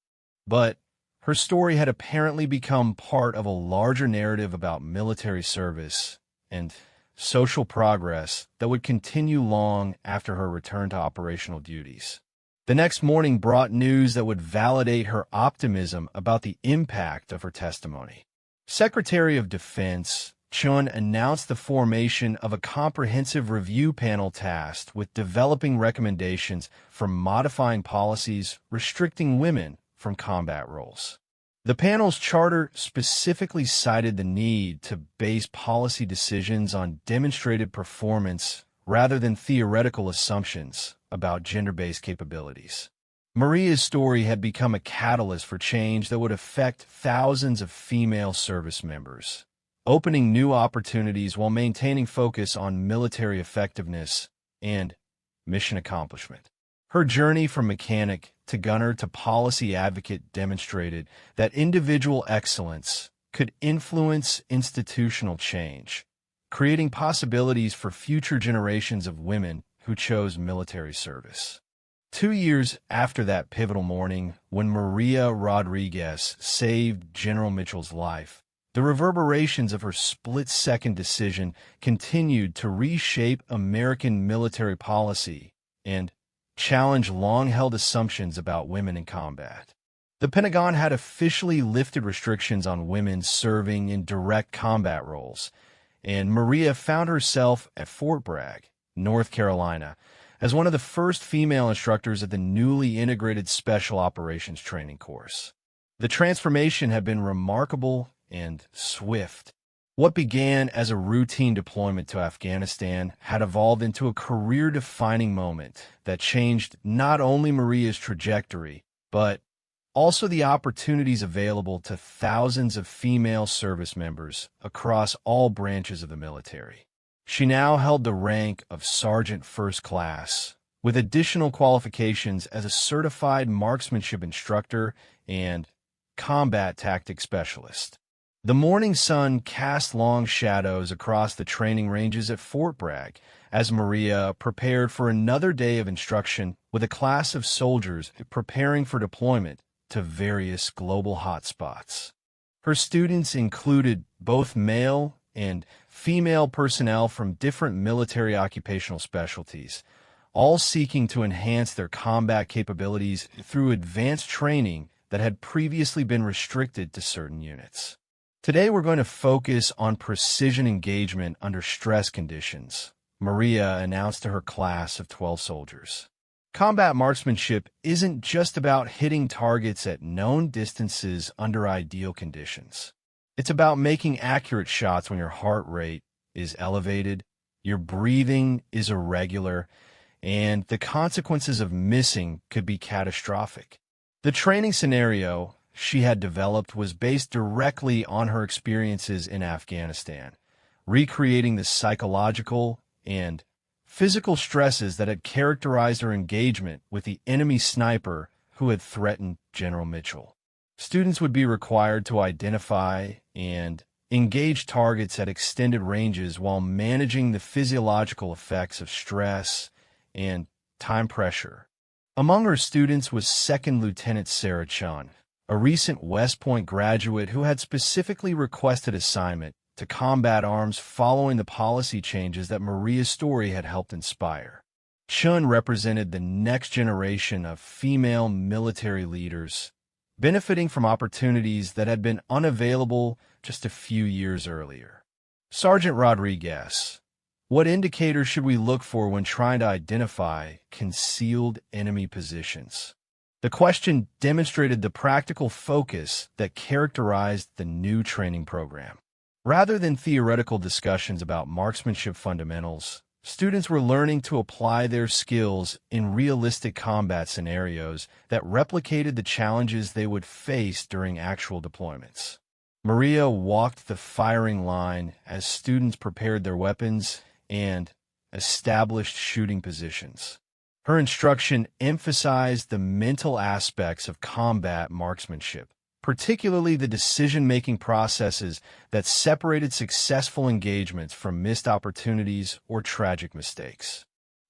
But her story had apparently become part of a larger narrative about military service and social progress that would continue long after her return to operational duties. The next morning brought news that would validate her optimism about the impact of her testimony. Secretary of Defense Chun announced the formation of a comprehensive review panel tasked with developing recommendations for modifying policies restricting women from combat roles. The panel's charter specifically cited the need to base policy decisions on demonstrated performance rather than theoretical assumptions about gender-based capabilities. Maria's story had become a catalyst for change that would affect thousands of female service members, opening new opportunities while maintaining focus on military effectiveness and mission accomplishment. Her journey from mechanic to gunner to policy advocate demonstrated that individual excellence could influence institutional change, creating possibilities for future generations of women who chose military service. 2 years after that pivotal morning, when Maria Rodriguez saved General Mitchell's life, the reverberations of her split-second decision continued to reshape American military policy and challenge long-held assumptions about women in combat. The Pentagon had officially lifted restrictions on women serving in direct combat roles, and Maria found herself at Fort Bragg, North Carolina, as one of the first female instructors at the newly integrated Special Operations Training course. The transformation had been remarkable and swift. What began as a routine deployment to Afghanistan had evolved into a career-defining moment that changed not only Maria's trajectory, but also the opportunities available to thousands of female service members across all branches of the military. She now held the rank of Sergeant First Class, with additional qualifications as a certified marksmanship instructor and combat tactics specialist. The morning sun cast long shadows across the training ranges at Fort Bragg as Maria prepared for another day of instruction with a class of soldiers preparing for deployment to various global hotspots. Her students included both male and female personnel from different military occupational specialties, all seeking to enhance their combat capabilities through advanced training that had previously been restricted to certain units. Today we're going to focus on precision engagement under stress conditions, Maria announced to her class of 12 soldiers. Combat marksmanship isn't just about hitting targets at known distances under ideal conditions. It's about making accurate shots when your heart rate is elevated, your breathing is irregular, and the consequences of missing could be catastrophic. The training scenario she had developed was based directly on her experiences in Afghanistan, recreating the psychological and physical stresses that had characterized her engagement with the enemy sniper who had threatened General Mitchell. Students would be required to identify and engage targets at extended ranges while managing the physiological effects of stress and time pressure. Among her students was Second Lieutenant Sarah Chun, a recent West Point graduate who had specifically requested assignment to combat arms following the policy changes that Maria's story had helped inspire. Chun represented the next generation of female military leaders, benefiting from opportunities that had been unavailable just a few years earlier. Sergeant Rodriguez, what indicators should we look for when trying to identify concealed enemy positions? The question demonstrated the practical focus that characterized the new training program. Rather than theoretical discussions about marksmanship fundamentals, students were learning to apply their skills in realistic combat scenarios that replicated the challenges they would face during actual deployments. Maria walked the firing line as students prepared their weapons and established shooting positions. Her instruction emphasized the mental aspects of combat marksmanship, particularly the decision-making processes that separated successful engagements from missed opportunities or tragic mistakes.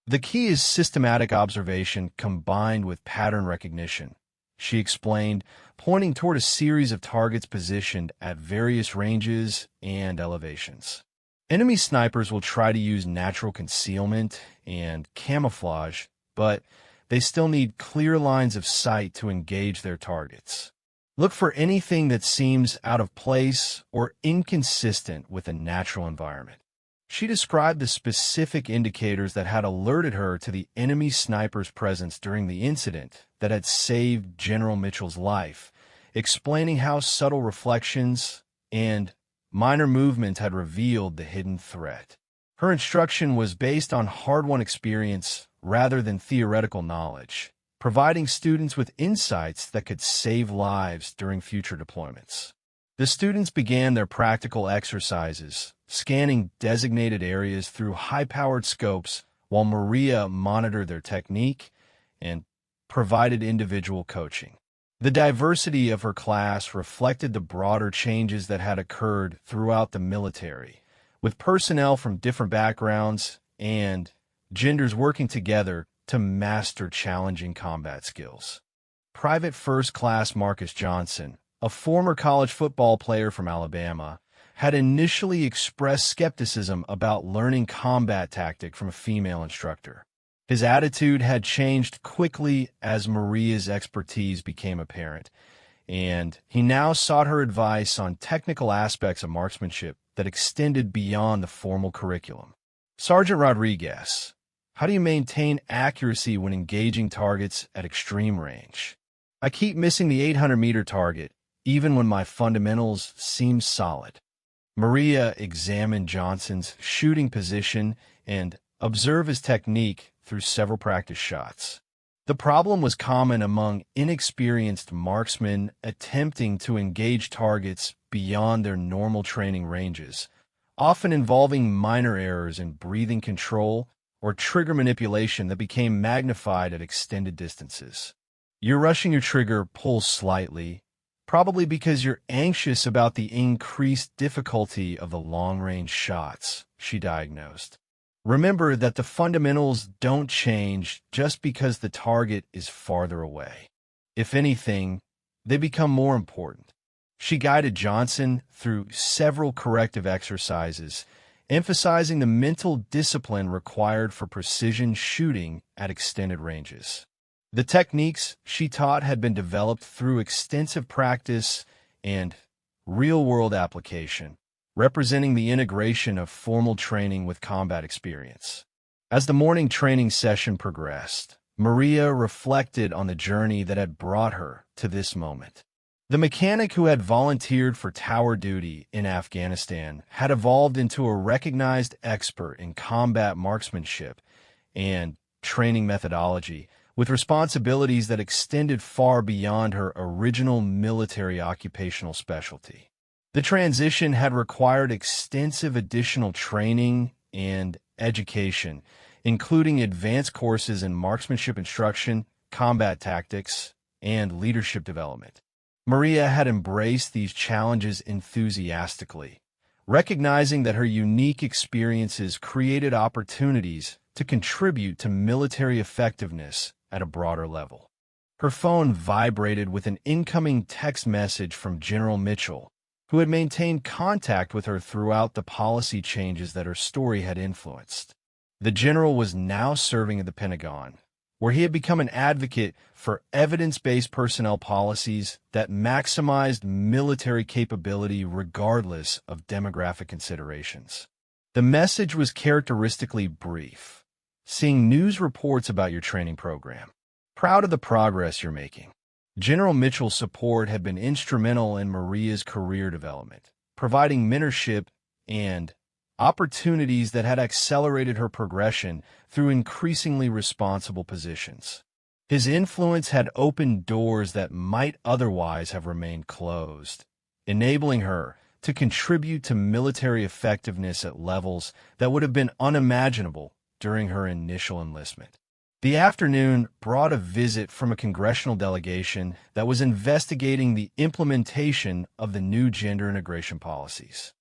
The key is systematic observation combined with pattern recognition, she explained, pointing toward a series of targets positioned at various ranges and elevations. Enemy snipers will try to use natural concealment and camouflage, but they still need clear lines of sight to engage their targets. Look for anything that seems out of place or inconsistent with a natural environment. She described the specific indicators that had alerted her to the enemy sniper's presence during the incident that had saved General Mitchell's life, explaining how subtle reflections and minor movement had revealed the hidden threat. Her instruction was based on hard-won experience rather than theoretical knowledge, providing students with insights that could save lives during future deployments. The students began their practical exercises, scanning designated areas through high-powered scopes while Maria monitored their technique and provided individual coaching. The diversity of her class reflected the broader changes that had occurred throughout the military, with personnel from different backgrounds and genders working together to master challenging combat skills. Private First Class Marcus Johnson, a former college football player from Alabama, had initially expressed skepticism about learning combat tactic from a female instructor. His attitude had changed quickly as Maria's expertise became apparent, and he now sought her advice on technical aspects of marksmanship that extended beyond the formal curriculum. Sergeant Rodriguez, how do you maintain accuracy when engaging targets at extreme range? I keep missing the 800-meter target, even when my fundamentals seem solid. Maria examined Johnson's shooting position and observed his technique through several practice shots. The problem was common among inexperienced marksmen attempting to engage targets beyond their normal training ranges, often involving minor errors in breathing control or trigger manipulation that became magnified at extended distances. You're rushing your trigger pull slightly, probably because you're anxious about the increased difficulty of the long-range shots, she diagnosed. Remember that the fundamentals don't change just because the target is farther away. If anything, they become more important. She guided Johnson through several corrective exercises, emphasizing the mental discipline required for precision shooting at extended ranges. The techniques she taught had been developed through extensive practice and real-world application, representing the integration of formal training with combat experience. As the morning training session progressed, Maria reflected on the journey that had brought her to this moment. The mechanic who had volunteered for tower duty in Afghanistan had evolved into a recognized expert in combat marksmanship and training methodology, with responsibilities that extended far beyond her original military occupational specialty. The transition had required extensive additional training and education, including advanced courses in marksmanship instruction, combat tactics, and leadership development. Maria had embraced these challenges enthusiastically, recognizing that her unique experiences created opportunities to contribute to military effectiveness at a broader level. Her phone vibrated with an incoming text message from General Mitchell, who had maintained contact with her throughout the policy changes that her story had influenced. The general was now serving at the Pentagon, where he had become an advocate for evidence-based personnel policies that maximized military capability regardless of demographic considerations. The message was characteristically brief. Seeing news reports about your training program. Proud of the progress you're making. General Mitchell's support had been instrumental in Maria's career development, providing mentorship and opportunities that had accelerated her progression through increasingly responsible positions. His influence had opened doors that might otherwise have remained closed, enabling her to contribute to military effectiveness at levels that would have been unimaginable during her initial enlistment. The afternoon brought a visit from a congressional delegation that was investigating the implementation of the new gender integration policies.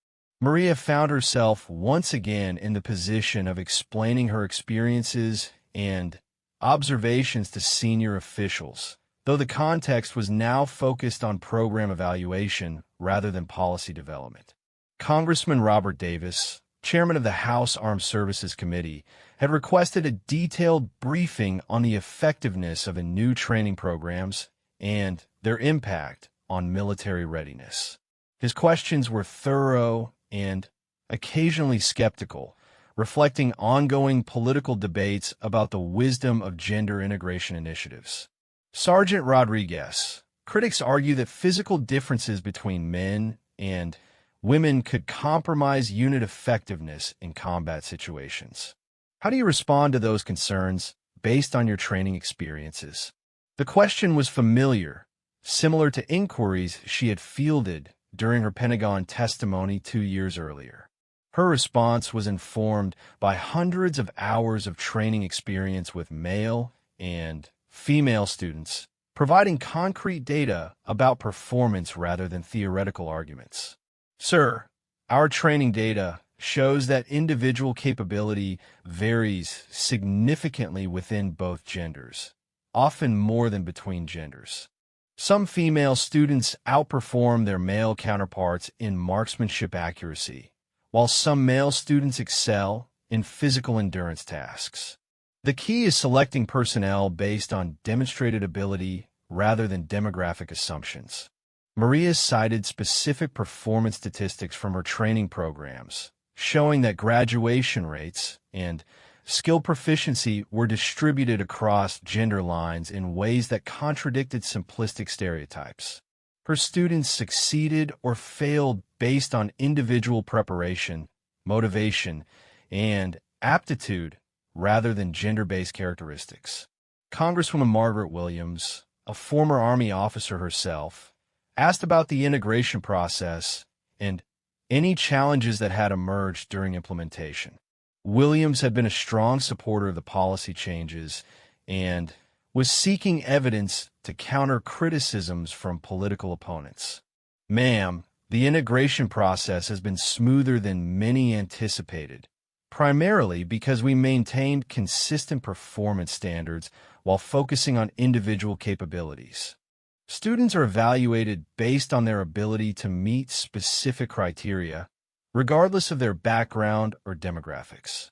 Maria found herself once again in the position of explaining her experiences and observations to senior officials, though the context was now focused on program evaluation rather than policy development. Congressman Robert Davis, chairman of the House Armed Services Committee, had requested a detailed briefing on the effectiveness of the new training programs and their impact on military readiness. His questions were thorough and occasionally skeptical, reflecting ongoing political debates about the wisdom of gender integration initiatives. Sergeant Rodriguez, critics argue that physical differences between men and women could compromise unit effectiveness in combat situations. How do you respond to those concerns based on your training experiences? The question was familiar, similar to inquiries she had fielded during her Pentagon testimony 2 years earlier. Her response was informed by hundreds of hours of training experience with male and female students, providing concrete data about performance rather than theoretical arguments. Sir, our training data shows that individual capability varies significantly within both genders, often more than between genders. Some female students outperform their male counterparts in marksmanship accuracy, while some male students excel in physical endurance tasks. The key is selecting personnel based on demonstrated ability rather than demographic assumptions. Maria cited specific performance statistics from her training programs, showing that graduation rates and skill proficiency were distributed across gender lines in ways that contradicted simplistic stereotypes. Her students succeeded or failed based on individual preparation, motivation, and aptitude rather than gender-based characteristics. Congresswoman Margaret Williams, a former Army officer herself, asked about the integration process and any challenges that had emerged during implementation. Williams had been a strong supporter of the policy changes and was seeking evidence to counter criticisms from political opponents. Ma'am, the integration process has been smoother than many anticipated, primarily because we maintained consistent performance standards while focusing on individual capabilities. Students are evaluated based on their ability to meet specific criteria, regardless of their background or demographics.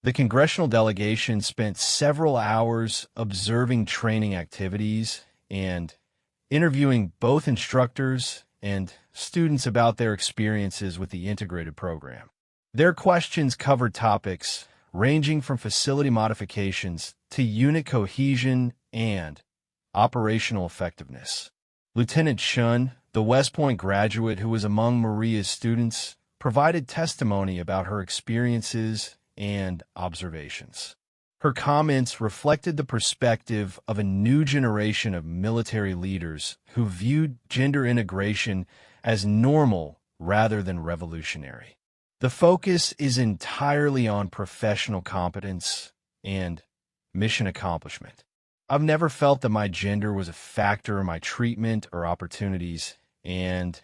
The congressional delegation spent several hours observing training activities and interviewing both instructors and students about their experiences with the integrated program. Their questions covered topics ranging from facility modifications to unit cohesion and operational effectiveness. Lieutenant Shun, the West Point graduate who was among Maria's students, provided testimony about her experiences and observations. Her comments reflected the perspective of a new generation of military leaders who viewed gender integration as normal rather than revolutionary. The focus is entirely on professional competence and mission accomplishment. I've never felt that my gender was a factor in my treatment or opportunities, and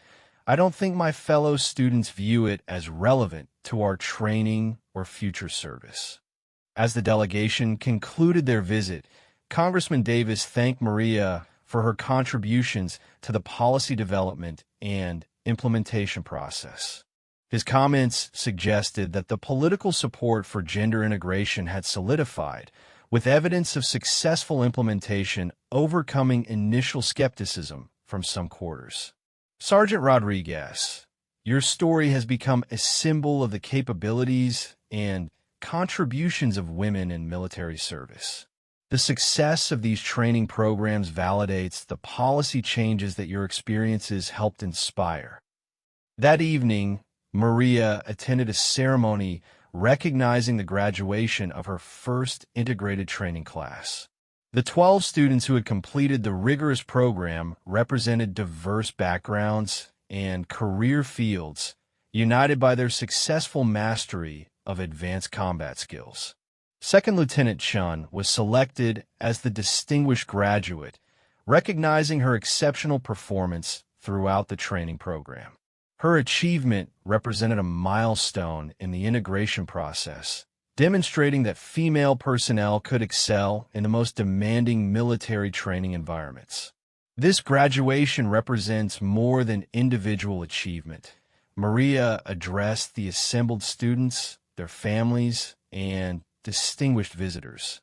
I don't think my fellow students view it as relevant to our training or future service. As the delegation concluded their visit, Congressman Davis thanked Maria for her contributions to the policy development and implementation process. His comments suggested that the political support for gender integration had solidified, with evidence of successful implementation overcoming initial skepticism from some quarters. Sergeant Rodriguez, your story has become a symbol of the capabilities and contributions of women in military service. The success of these training programs validates the policy changes that your experiences helped inspire. That evening, Maria attended a ceremony recognizing the graduation of her first integrated training class. The 12 students who had completed the rigorous program represented diverse backgrounds and career fields, united by their successful mastery of advanced combat skills. Second Lieutenant Chun was selected as the distinguished graduate, recognizing her exceptional performance throughout the training program. Her achievement represented a milestone in the integration process, demonstrating that female personnel could excel in the most demanding military training environments. This graduation represents more than individual achievement. Maria addressed the assembled students, their families, and distinguished visitors.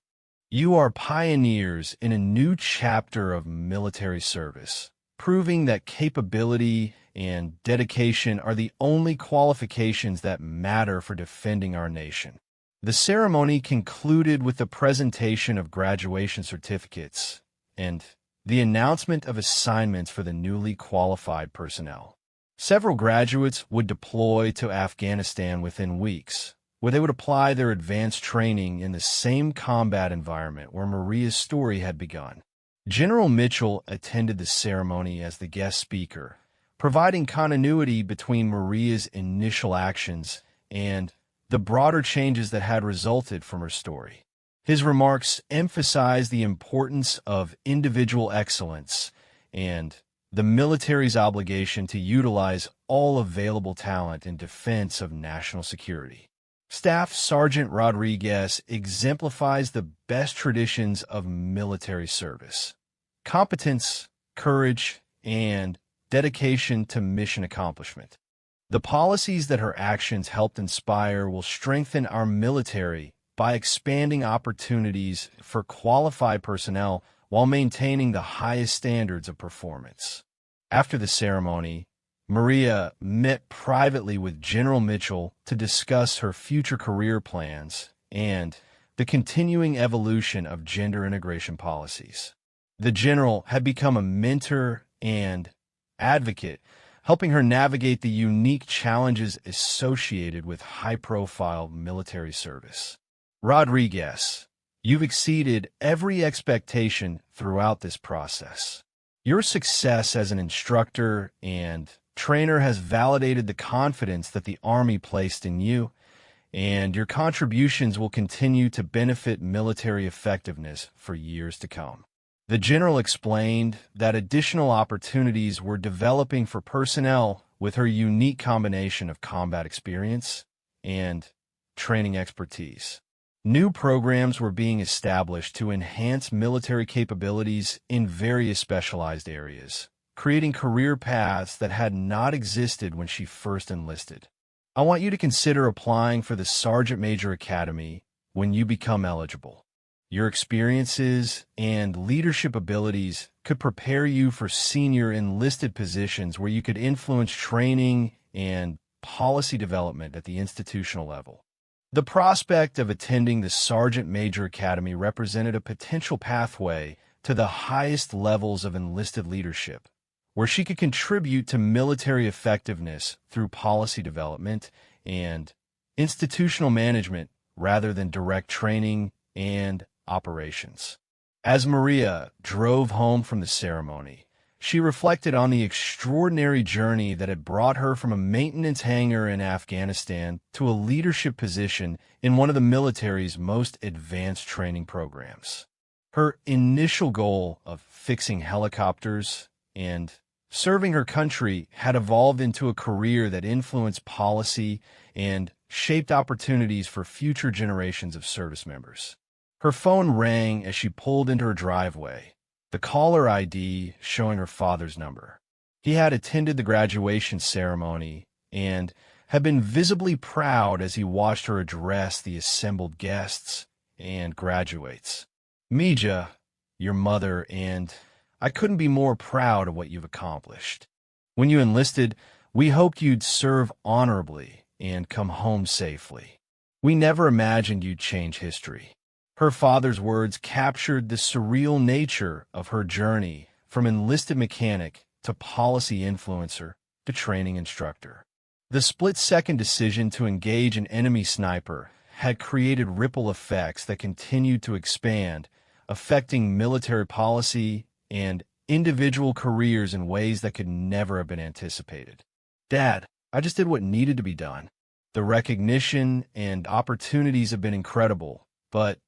You are pioneers in a new chapter of military service, proving that capability and dedication are the only qualifications that matter for defending our nation. The ceremony concluded with the presentation of graduation certificates and the announcement of assignments for the newly qualified personnel. Several graduates would deploy to Afghanistan within weeks, where they would apply their advanced training in the same combat environment where Maria's story had begun. General Mitchell attended the ceremony as the guest speaker, providing continuity between Maria's initial actions and the broader changes that had resulted from her story. His remarks emphasized the importance of individual excellence and the military's obligation to utilize all available talent in defense of national security. Staff Sergeant Rodriguez exemplifies the best traditions of military service: competence, courage, and dedication to mission accomplishment. The policies that her actions helped inspire will strengthen our military by expanding opportunities for qualified personnel while maintaining the highest standards of performance. After the ceremony, Maria met privately with General Mitchell to discuss her future career plans and the continuing evolution of gender integration policies. The general had become a mentor and advocate, helping her navigate the unique challenges associated with high-profile military service. Rodriguez, you've exceeded every expectation throughout this process. Your success as an instructor and trainer has validated the confidence that the Army placed in you, and your contributions will continue to benefit military effectiveness for years to come. The general explained that additional opportunities were developing for personnel with her unique combination of combat experience and training expertise. New programs were being established to enhance military capabilities in various specialized areas, creating career paths that had not existed when she first enlisted. I want you to consider applying for the Sergeant Major Academy when you become eligible. Your experiences and leadership abilities could prepare you for senior enlisted positions where you could influence training and policy development at the institutional level. The prospect of attending the Sergeant Major Academy represented a potential pathway to the highest levels of enlisted leadership, where she could contribute to military effectiveness through policy development and institutional management rather than direct training and operations. As Maria drove home from the ceremony, she reflected on the extraordinary journey that had brought her from a maintenance hangar in Afghanistan to a leadership position in one of the military's most advanced training programs. Her initial goal of fixing helicopters and serving her country had evolved into a career that influenced policy and shaped opportunities for future generations of service members. Her phone rang as she pulled into her driveway, the caller ID showing her father's number. He had attended the graduation ceremony and had been visibly proud as he watched her address the assembled guests and graduates. "Mija, your mother, and I couldn't be more proud of what you've accomplished. When you enlisted, we hoped you'd serve honorably and come home safely. We never imagined you'd change history." Her father's words captured the surreal nature of her journey from enlisted mechanic to policy influencer to training instructor. The split-second decision to engage an enemy sniper had created ripple effects that continued to expand, affecting military policy and individual careers in ways that could never have been anticipated. "Dad, I just did what needed to be done. The recognition and opportunities have been incredible, but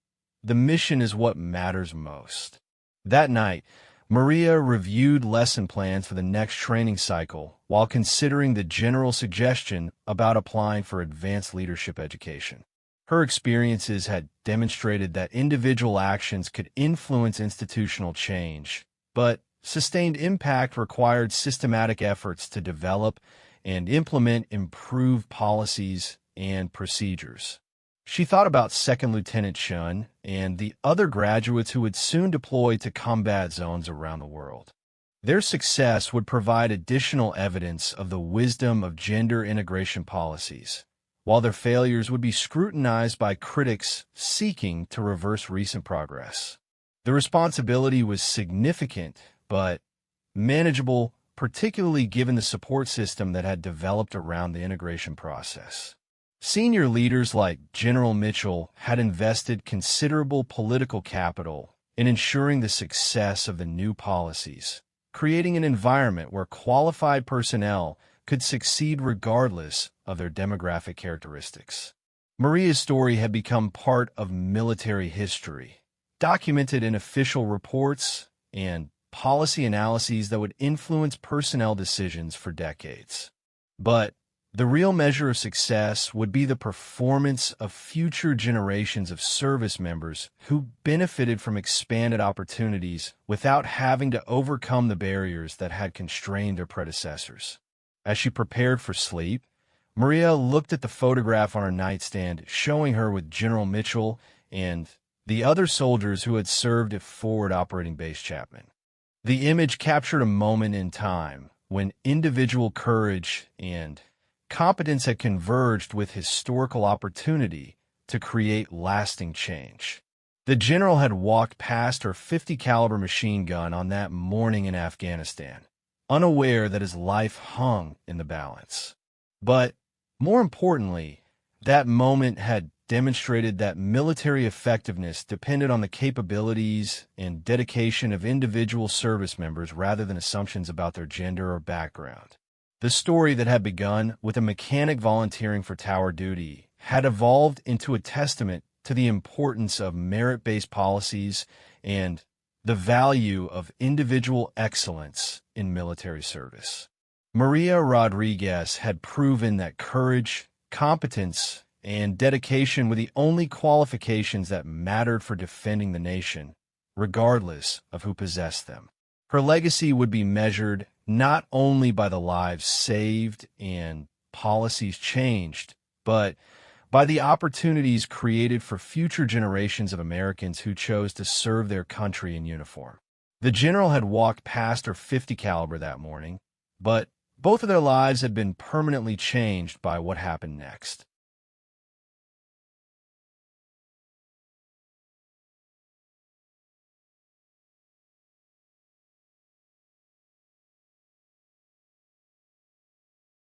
the mission is what matters most." That night, Maria reviewed lesson plans for the next training cycle while considering the general suggestion about applying for advanced leadership education. Her experiences had demonstrated that individual actions could influence institutional change, but sustained impact required systematic efforts to develop and implement improved policies and procedures. She thought about Second Lieutenant Chun and the other graduates who would soon deploy to combat zones around the world. Their success would provide additional evidence of the wisdom of gender integration policies, while their failures would be scrutinized by critics seeking to reverse recent progress. The responsibility was significant, but manageable, particularly given the support system that had developed around the integration process. Senior leaders like General Mitchell had invested considerable political capital in ensuring the success of the new policies, creating an environment where qualified personnel could succeed regardless of their demographic characteristics. Maria's story had become part of military history, documented in official reports and policy analyses that would influence personnel decisions for decades. But the real measure of success would be the performance of future generations of service members who benefited from expanded opportunities without having to overcome the barriers that had constrained their predecessors. As she prepared for sleep, Maria looked at the photograph on her nightstand showing her with General Mitchell and the other soldiers who had served at Forward Operating Base Chapman. The image captured a moment in time when individual courage and competence had converged with historical opportunity to create lasting change. The general had walked past her .50 caliber machine gun on that morning in Afghanistan, unaware that his life hung in the balance. But more importantly, that moment had demonstrated that military effectiveness depended on the capabilities and dedication of individual service members rather than assumptions about their gender or background. The story that had begun with a mechanic volunteering for tower duty had evolved into a testament to the importance of merit-based policies and the value of individual excellence in military service. Maria Rodriguez had proven that courage, competence, and dedication were the only qualifications that mattered for defending the nation, regardless of who possessed them. Her legacy would be measured not only by the lives saved and policies changed, but by the opportunities created for future generations of Americans who chose to serve their country in uniform. The general had walked past her .50 caliber that morning, but both of their lives had been permanently changed by what happened next.